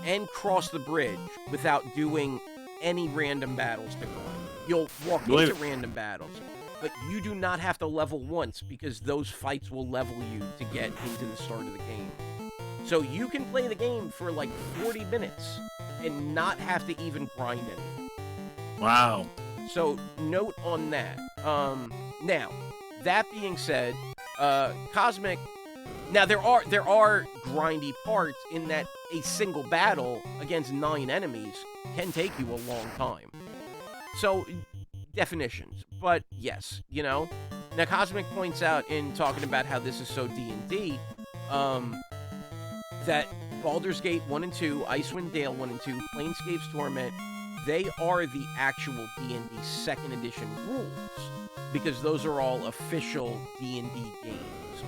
and cross the bridge without doing any random battles to go on. You'll walk into random battles, but you do not have to level once because those fights will level you to get into the start of the game. So you can play the game for like 40 minutes and not have to even grind anything. Wow. So note on that. Now, that being said, Cosmic. Now there are grindy parts in that a single battle against 9 enemies can take you a long time. So definitions, but yes, you know. Now Cosmic points out in talking about how this is so D&D, that Baldur's Gate 1 and 2, Icewind Dale 1 and 2, Planescape's Torment, they are the actual D&D 2nd edition rules, because those are all official D&D games.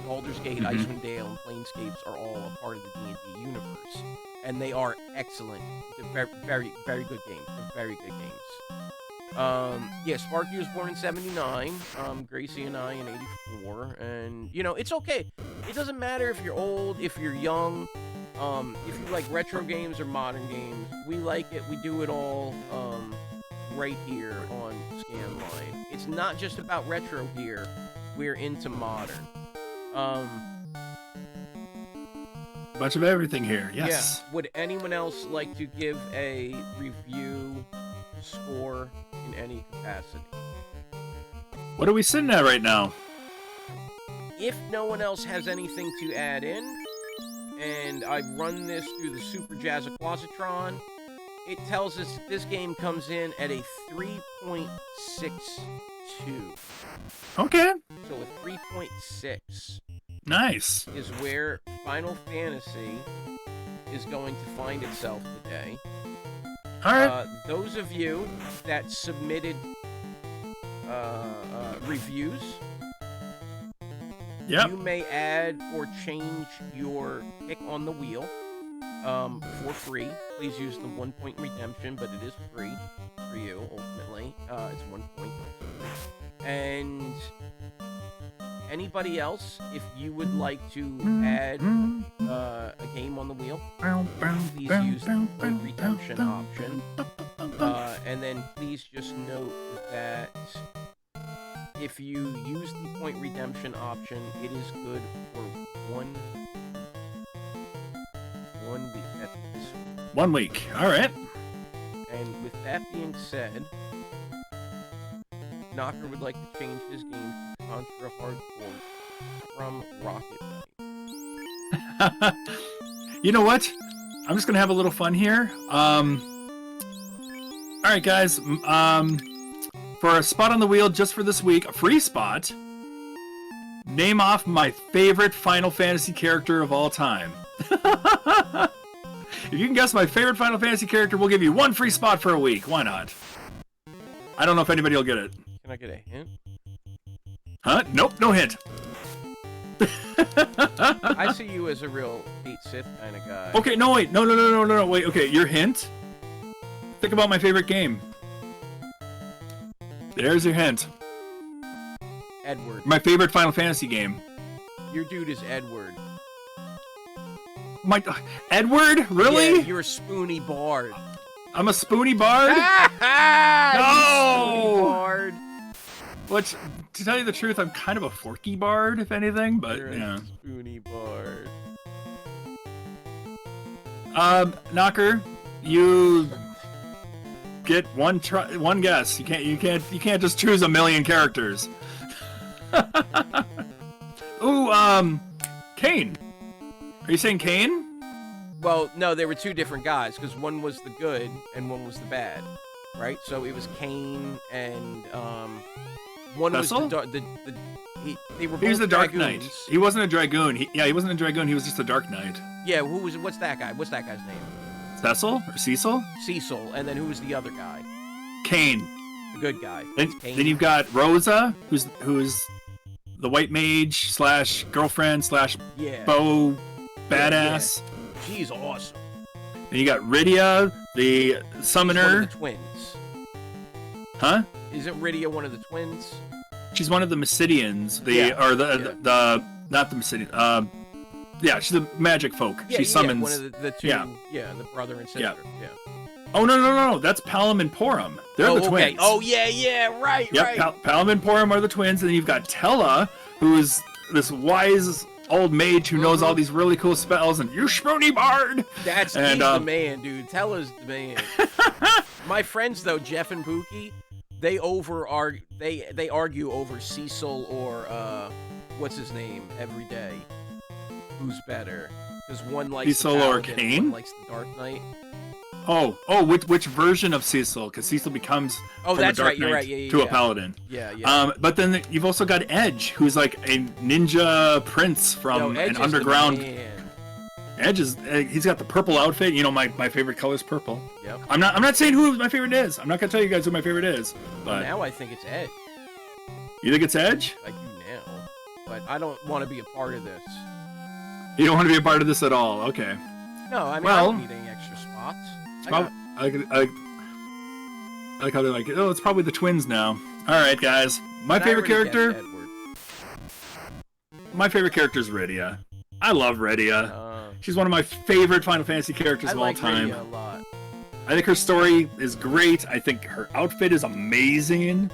Baldur's Gate, Icewind Dale, and Planescapes are all a part of the D&D universe, and they are excellent. They're very, very good games. They're very good games. Yeah, Sparky was born in 79, Gracie and I in 84, and, you know, it's okay. It doesn't matter if you're old, if you're young, if you like retro games or modern games. We like it. We do it all, right here on Scanline. It's not just about retro here. We're into modern. Bunch of everything here, yes. Yeah. Would anyone else like to give a review score in any capacity? What are we sitting at right now? If no one else has anything to add in, and I run this through the Super Jazzaquazatron, it tells us this game comes in at a 3.62. Okay. So a 3.6. Nice. Is where Final Fantasy is going to find itself today. All right. Those of you that submitted reviews, you may add or change your pick on the wheel for free. Please use the 1 point redemption, but it is free for you ultimately. It's 1 point. And anybody else, if you would like to add a game on the wheel, please use the point redemption option. And then please just note that if you use the point redemption option, it is good for 1 week. That's 1 week. All right. And with that being said, Knocker would like to change his game to Contra Hardcore from Rocket Knight. You know what? I'm just gonna have a little fun here. All right, guys. For a spot on the wheel just for this week, a free spot. Name off my favorite Final Fantasy character of all time. If you can guess my favorite Final Fantasy character, we'll give you 1 free spot for a week. Why not? I don't know if anybody will get it. Can I get a hint? Huh? Nope, no hint. I see you as a real 8 Sith kind of guy. Okay, no, wait. No, wait. Okay, your hint? Think about my favorite game. There's your hint. Edward. My favorite Final Fantasy game. Your dude is Edward. Edward? Really? Yeah, you're a spoony bard. I'm a spoony bard? No! Bard. Which, to tell you the truth, I'm kind of a forky bard, if anything, but you're yeah. A spoony bard. Knocker, you get one guess. You can't just choose a million characters. Ooh, Kane. Are you saying Kane? Well, no, there were 2 different guys, because one was the good and one was the bad, right? So it was Kane and one Vessel? was they were both He was the Dark Knight. dragoons. He wasn't a dragoon. He wasn't a dragoon. He was just a Dark Knight. Yeah, what's that guy? What's that guy's name? Cecil or Cecil? Cecil, and then who was the other guy? Kane. The good guy. Then you've got Rosa, who's the white mage / girlfriend / Yeah. bow badass. Yeah. She's awesome. Then you got Rydia, the summoner. She's one of the twins. Huh? Isn't Rydia one of the twins? She's one of the Mysidians. The not the Mysidians. Yeah, she's a magic folk. Yeah, she summons. one of the 2. Yeah. Yeah, the brother and sister. Yeah. Oh no! That's Palom and Porum. They're the twins. Oh yeah, right. Yep, Palom and Porum are the twins, and then you've got Tella, who's this wise old mage who knows all these really cool spells, and you spoony bard. He's the man, dude. Tell us the man. My friends though, Jeff and Pookie, they argue over Cecil or what's his name every day. Who's better? Because one likes Cecil the or Paladin, Kane? one likes the Dark Knight. Oh, which version of Cecil? Because Cecil becomes from that's a Dark right. You're Knight right. Yeah, to yeah. a Paladin. Yeah. But then you've also got Edge, who's like a ninja prince from Edge an is underground. the man. Edge is he's got the purple outfit. You know, my favorite color is purple. Yep. I'm not saying who my favorite is. I'm not gonna tell you guys who my favorite is. But Now I think it's Edge. You think it's Edge? I do now, but I don't want to be a part of this. You don't want to be a part of this at all. Okay. No, I mean I Well, don't need any extra spots. I like how they're like, oh, it's probably the twins now. All right, guys. My favorite character is Rydia. I love Rydia. She's one of my favorite Final Fantasy characters of all time. Rydia a lot. I think her story is great. I think her outfit is amazing.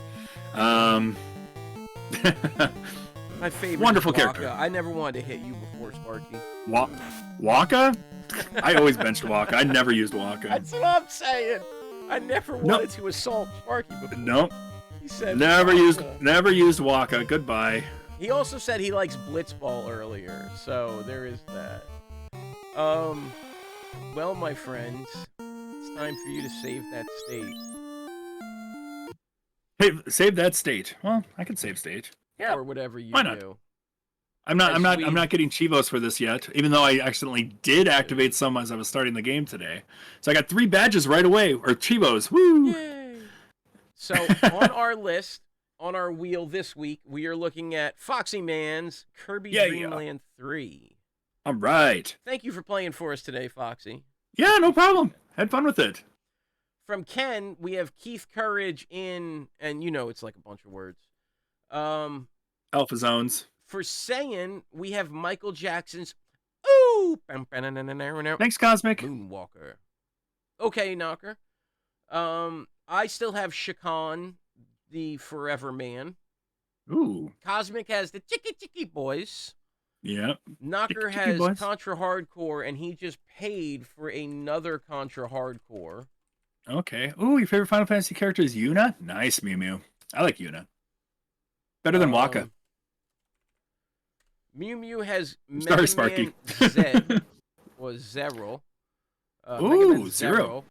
My favorite. Wonderful is Waka. character. I never wanted to hit you before, Sparky. Waka? I always benched Waka. I never used Waka. That's what I'm saying. I never wanted to assault Sparky before. Nope. He said Never Waka. used Waka. Goodbye. He also said he likes Blitzball earlier, so there is that. Well, my friends, it's time for you to save that state. Hey, save that state. Well, I can save state. Yeah. Or whatever you Why not? do. I'm not getting Chivos for this yet, even though I accidentally did activate some as I was starting the game today. So I got 3 badges right away, or Chivos. Woo! Yay. So on our list, on our wheel this week, we are looking at Foxyman's Kirby Dream Land 3. All right. Thank you for playing for us today, Foxy. Yeah, no problem. Had fun with it. From Ken, we have Keith Courage in, and you know it's like a bunch of words. Alpha Zones. For Saiyan, we have Michael Jackson's Ooh! Thanks, Cosmic. Moonwalker. Okay, Knocker. I still have Shakan, the Forever Man. Ooh. Cosmic has the Chicky Chicky Boys. Yeah. Knocker Chicky has Boys. Contra Hardcore, and he just paid for another Contra Hardcore. Okay. Ooh, your favorite Final Fantasy character is Yuna? Nice, Mew Mew. I like Yuna. Better than Waka. Mew Mew has Sorry, Sparky. Zed, or Zero. Ooh, Zero.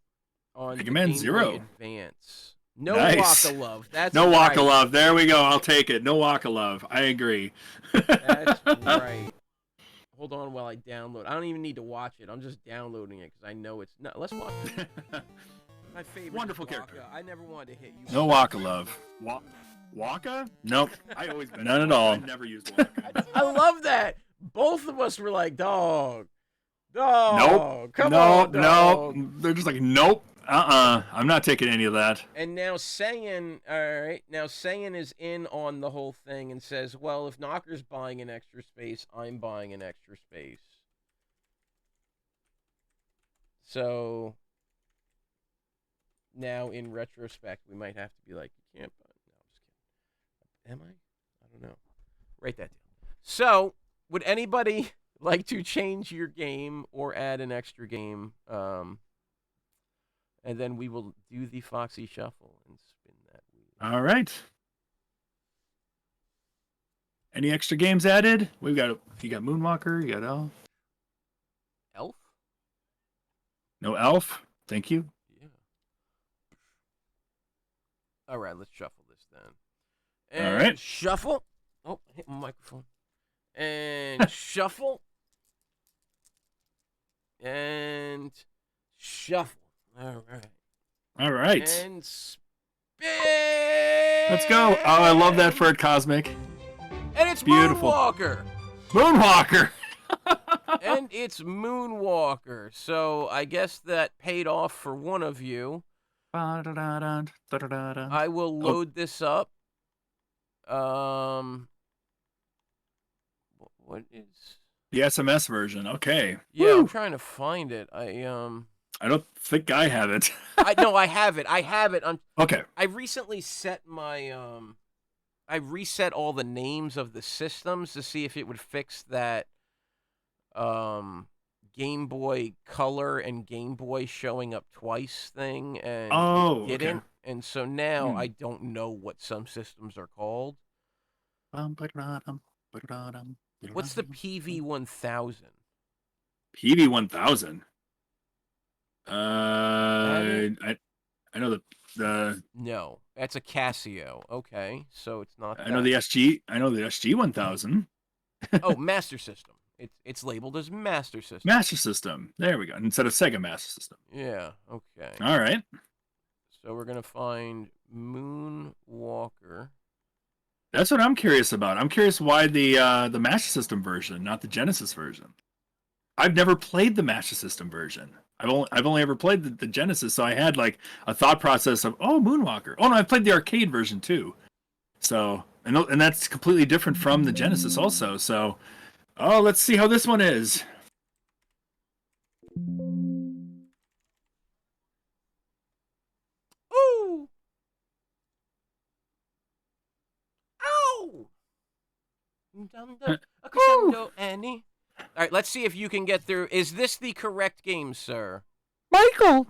On Mega Man Game Boy Zero. Advance. No Nice. Waka Love. That's no right. Waka Love. There we go. I'll take it. No Waka Love. I agree. That's right. Hold on while I download. I don't even need to watch it. I'm just downloading it because I know it's not. Let's watch it. My favorite. Wonderful Waka. character. I never wanted to hit you. No Waka Love. Waka? Nope. I always been none at all. I never used Waka. I love that. Both of us were like, dog. Nope. Come no, on, dog. no. They're just like, nope. I'm not taking any of that. And now Saiyan, all right, now Saiyan is in on the whole thing and says, well, if Knocker's buying an extra space, I'm buying an extra space. So now in retrospect, we might have to be like, you can't buy. No, I'm just kidding. Am I? I don't know. Write that down. So would anybody like to change your game or add an extra game? And then we will do the Foxy Shuffle and spin that wheel. All right. Any extra games added? You got Moonwalker, you got Elf. Elf? No Elf? Thank you. Yeah. All right, let's shuffle this then. And all right. Shuffle. Oh, I hit my microphone. And shuffle. And shuffle. All right. All right. And spin. Let's go. Oh, I love that for it, Cosmic. And it's beautiful. Moonwalker. Moonwalker. And it's Moonwalker. So I guess that paid off for one of you. I will load this up. What is the SMS version? Okay. Yeah, Woo. I'm trying to find it. I don't think I have it. I have it. I have it. Okay. I recently set my reset all the names of the systems to see if it would fix that Game Boy Color and Game Boy showing up twice thing, and it didn't. Okay. And so now I don't know what some systems are called. What's the PV-1000? PV-1000. I know the. No, that's a Casio. Okay, so it's not. I know the SG. I know the SG-1000. Oh, Master System. It's labeled as Master System. Master System. There we go. Instead of Sega Master System. Yeah. Okay. All right. So we're gonna find Moonwalker. That's what I'm curious about. I'm curious why the Master System version, not the Genesis version. I've never played the Master System version. I've only ever played the Genesis, so I had like a thought process of, oh, Moonwalker. Oh no, I've played the arcade version too. So and that's completely different from the Genesis also. So, oh, let's see how this one is. Ooh. Ow. A crescendo, Annie. All right, let's see if you can get through. Is this the correct game, sir? Michael.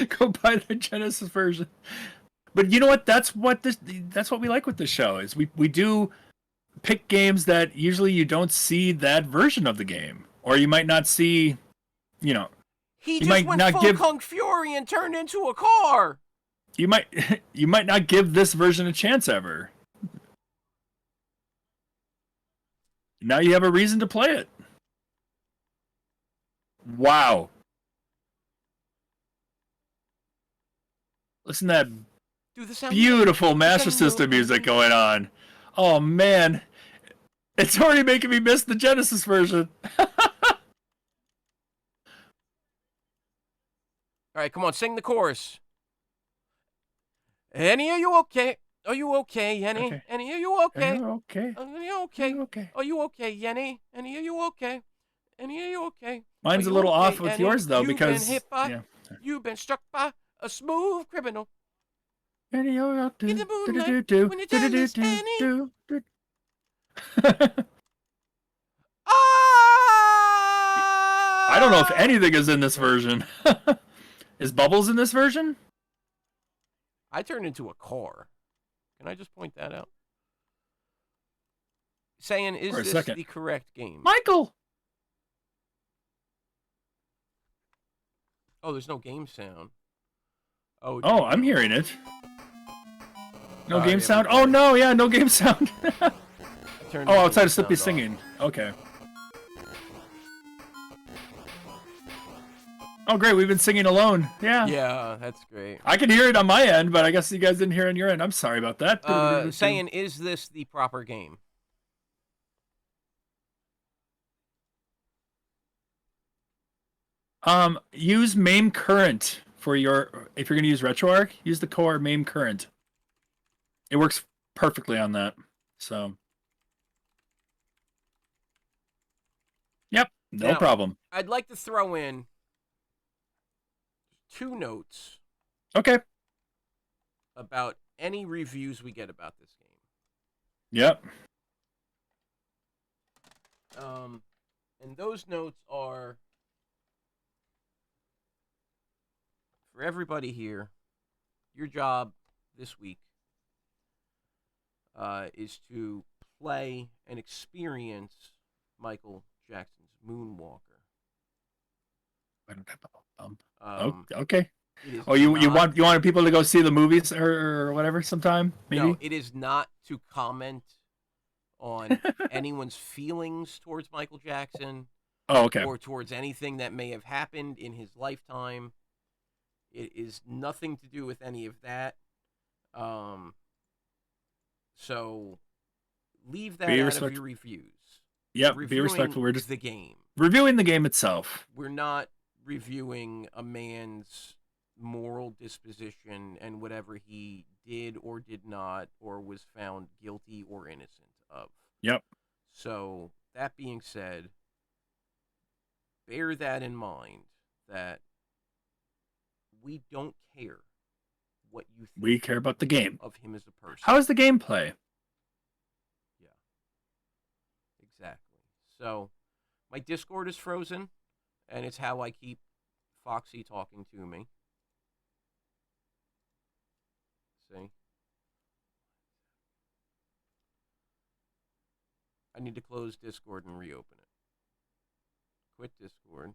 Go buy the Genesis version. But you know what? That's what we like with this show is we do pick games that usually you don't see that version of the game, or you might not see, you know. He just went full Kung Fury and turned into a car. You might not give this version a chance ever. Now you have a reason to play it. Wow. Listen to that beautiful Master System music going on. Oh man. It's already making me miss the Genesis version. All right, come on, sing the chorus. Annie, are you okay? Are you okay, Yenny? Okay. Annie, are you okay? Are you okay? Are you okay? Okay. Are you okay, Yenny? Annie, are you okay? Annie, are you okay? Mine's a little off with yours though, because you've been hit by, you've been struck by a smooth criminal. Annie, In the moonlight, when you're jealous, Annie. I don't know if anything is in this version. Is Bubbles in this version? I turned into a car. Can I just point that out? Saying, is this the correct game? Michael! Oh, there's no game sound. Oh, I'm hearing it. No game sound? Oh, no, yeah, no game sound. Oh, outside of Slippy singing. Okay. Oh, great, we've been singing alone. Yeah. Yeah, that's great. I can hear it on my end, but I guess you guys didn't hear it on your end. I'm sorry about that. Saying, is this the proper game? Use MAME current for your, if you're going to use RetroArch, use the core MAME current. It works perfectly on that. So. Yep, no problem. I'd like to throw in 2 notes. Okay. About any reviews we get about this game. Yep. And those notes are for everybody here. Your job this week is to play and experience Michael Jackson's Moonwalker. Okay. Oh, you wanted people to go see the movies or whatever sometime? Maybe? No, it is not to comment on anyone's feelings towards Michael Jackson. Oh, okay. Or towards anything that may have happened in his lifetime. It is nothing to do with any of that. So leave that out of your reviews. Yep, be respectful. We're just the game. Reviewing the game itself. We're not reviewing a man's moral disposition and whatever he did or did not or was found guilty or innocent of. Yep. So, that being said, bear that in mind, that we don't care what you think. We care about the game. Of him as a person. How is the gameplay? Yeah. Exactly. So, my Discord is frozen, and it's how I keep Foxy talking to me. See? I need to close Discord and reopen it. Quit Discord.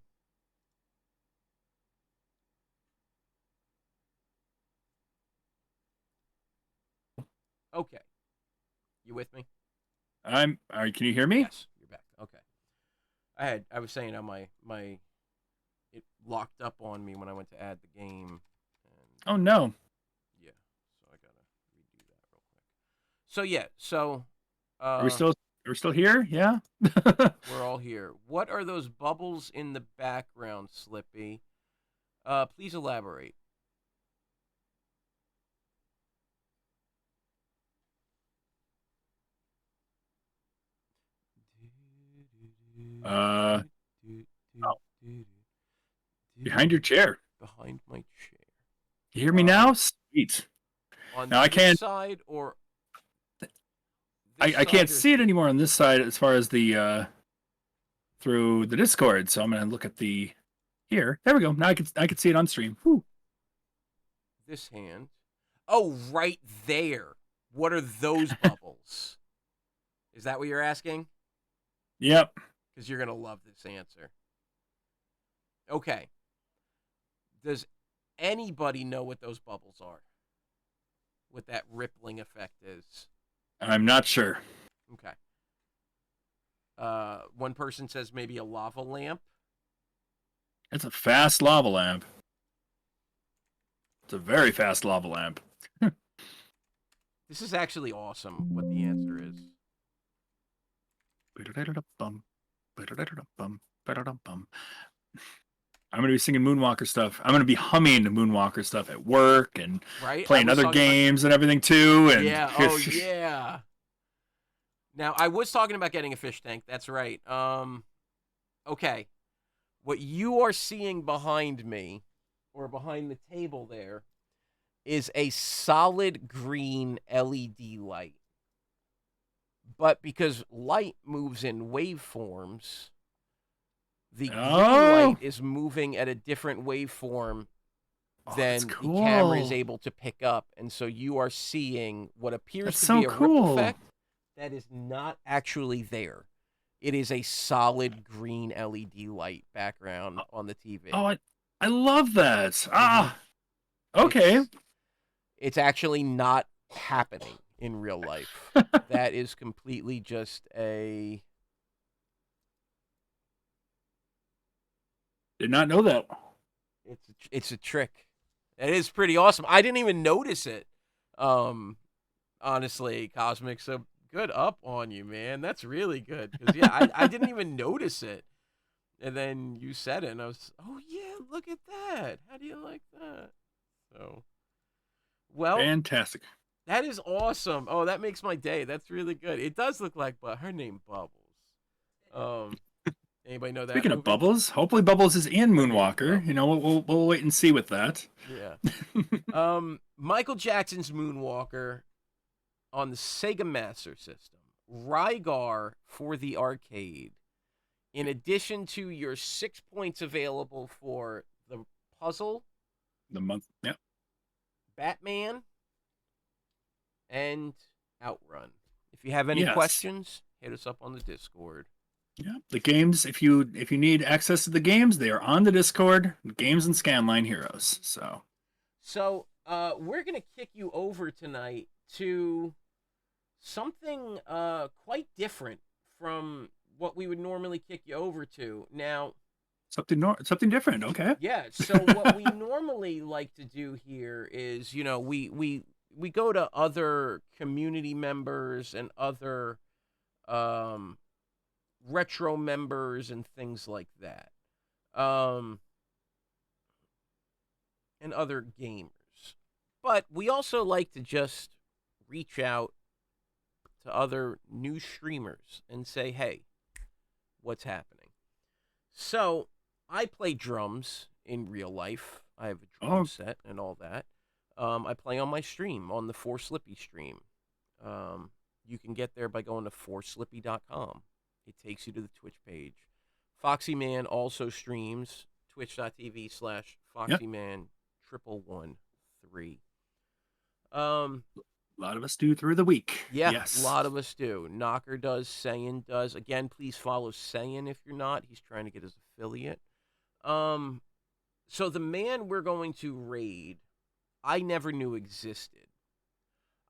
Okay. You with me? Can you hear me? Yes, you're back. Okay. I was saying how my it locked up on me when I went to add the game. And, Oh no. Yeah. So I gotta redo that real quick. So yeah, Are we still here? Yeah. we're all here. What are those bubbles in the background, Slippy? Please elaborate. Behind your chair. Behind my chair. You hear me now? Sweet. On now I this can't. side or I can't see it anymore on this side as far as the through the Discord. So I'm gonna look at the here. There we go. Now I can see it on stream. Whew. This hand. Oh, right there. What are those bubbles? Is that what you're asking? Yep. Because you're gonna love this answer. Okay. Does anybody know what those bubbles are? What that rippling effect is? I'm not sure. Okay. One person says maybe a lava lamp. It's a fast lava lamp. It's a very fast lava lamp. This is actually awesome what the answer is. I'm going to be singing Moonwalker stuff. I'm going to be humming Moonwalker stuff at work and playing other games and everything too. And yeah. Oh, yeah. Now, I was talking about getting a fish tank. That's right. Okay. What you are seeing behind me, or behind the table there, is a solid green LED light. But because light moves in waveforms, the green light is moving at a different waveform than the camera is able to pick up. And so you are seeing what appears to be a ripple effect that is not actually there. It is a solid green LED light background on the TV. Oh, I love that. Okay. It's actually not happening in real life. That is completely just a... Did not know that. It's a trick. It is pretty awesome. I didn't even notice it. Honestly, Cosmic, so good up on you, man. That's really good. Because, yeah, I didn't even notice it. And then you said it, and I was, oh, yeah, look at that. How do you like that? So, well. Fantastic. That is awesome. Oh, that makes my day. That's really good. It does look like, but her name Bubbles. Anybody know that? Speaking of Bubbles, hopefully Bubbles is in Moonwalker. You know, we'll wait and see with that. Yeah. Michael Jackson's Moonwalker on the Sega Master System. Rygar for the arcade. In addition to your 6 points available for the puzzle. The month, yep. Batman. And Outrun. If you have any questions, hit us up on the Discord. Yeah, the games. If you need access to the games, they are on the Discord. Games and Scanline Heroes. So we're gonna kick you over tonight to something quite different from what we would normally kick you over to. Now, something different. Okay. Yeah. So what we normally like to do here is, you know, we go to other community members and other retro members and things like that, and other gamers. But we also like to just reach out to other new streamers and say, hey, what's happening? So I play drums in real life. I have a drum set and all that. I play on my stream, on the 4Slippy stream. You can get there by going to 4slippy.com. It takes you to the Twitch page. Foxyman also streams, twitch.tv/Foxyman1113. A lot of us do through the week. Yeah, Yes. A lot of us do. Knocker does, Saiyan does. Again, please follow Saiyan if you're not. He's trying to get his affiliate. So the man we're going to raid, I never knew existed.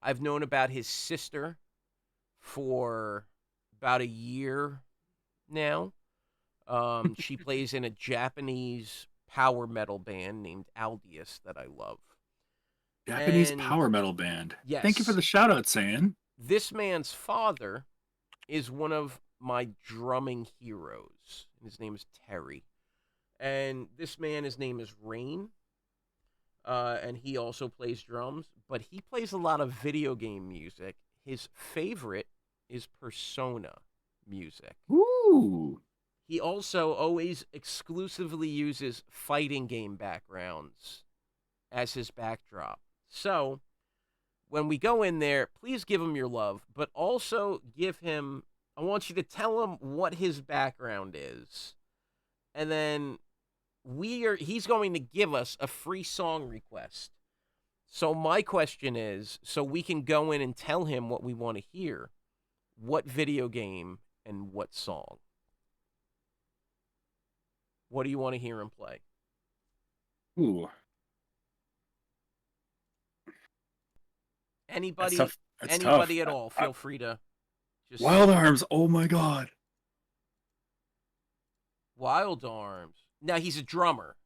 I've known about his sister for about a year now. She plays in a Japanese power metal band named Aldius that I love. Japanese power metal band. Yes. Thank you for the shout out, Saiyan. This man's father is one of my drumming heroes. His name is Terry. And this man, his name is Rain. And he also plays drums, but he plays a lot of video game music. His favorite is Persona music. Ooh. He also always exclusively uses fighting game backgrounds as his backdrop. So, when we go in there, please give him your love, but also I want you to tell him what his background is. And then he's going to give us a free song request. So my question is, so we can go in and tell him what we want to hear, what video game and what song? What do you want to hear him play? Ooh. Anybody, That's anybody tough. at all, feel free to just... Wild Arms, oh my god. Wild Arms. Now, he's a drummer.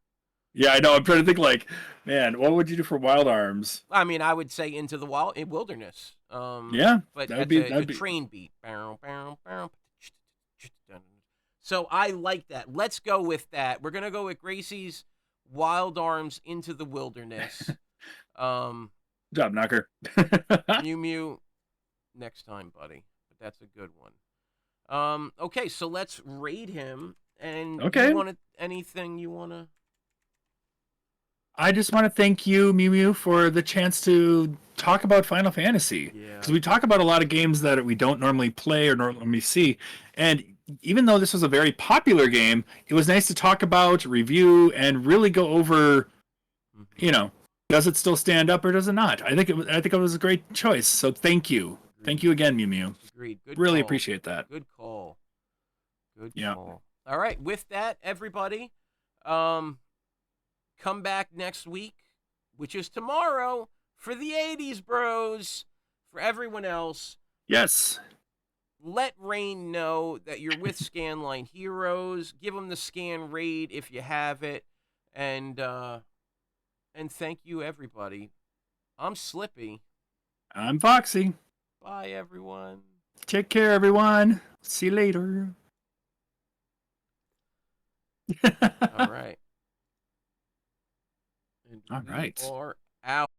Yeah, I know. I'm trying to think man, what would you do for Wild Arms? I mean, I would say Into the Wilderness. Yeah, but that'd that's be a train beat. So I like that. Let's go with that. We're gonna go with Gracie's Wild Arms Into the Wilderness. Job knocker. Mew Mew, next time, buddy. But that's a good one. Okay, so let's raid him. And okay. Anything you want to? I just want to thank you, Mew Mew, for the chance to talk about Final Fantasy. Yeah. Because we talk about a lot of games that we don't normally play or normally see. And even though this was a very popular game, it was nice to talk about, review, and really go over, does it still stand up or does it not? I think it was a great choice. So thank you. Agreed. Thank you again, Mew Mew. Agreed. Good really call. Appreciate that. Good call. Good call. All right. With that, everybody, come back next week, which is tomorrow, for the 80s Bros. For everyone else. Yes. Let Rain know that you're with Scanline Heroes. Give them the scan raid if you have it. And thank you, everybody. I'm Slippy. I'm Foxy. Bye, everyone. Take care, everyone. See you later. All right. All right. We are out.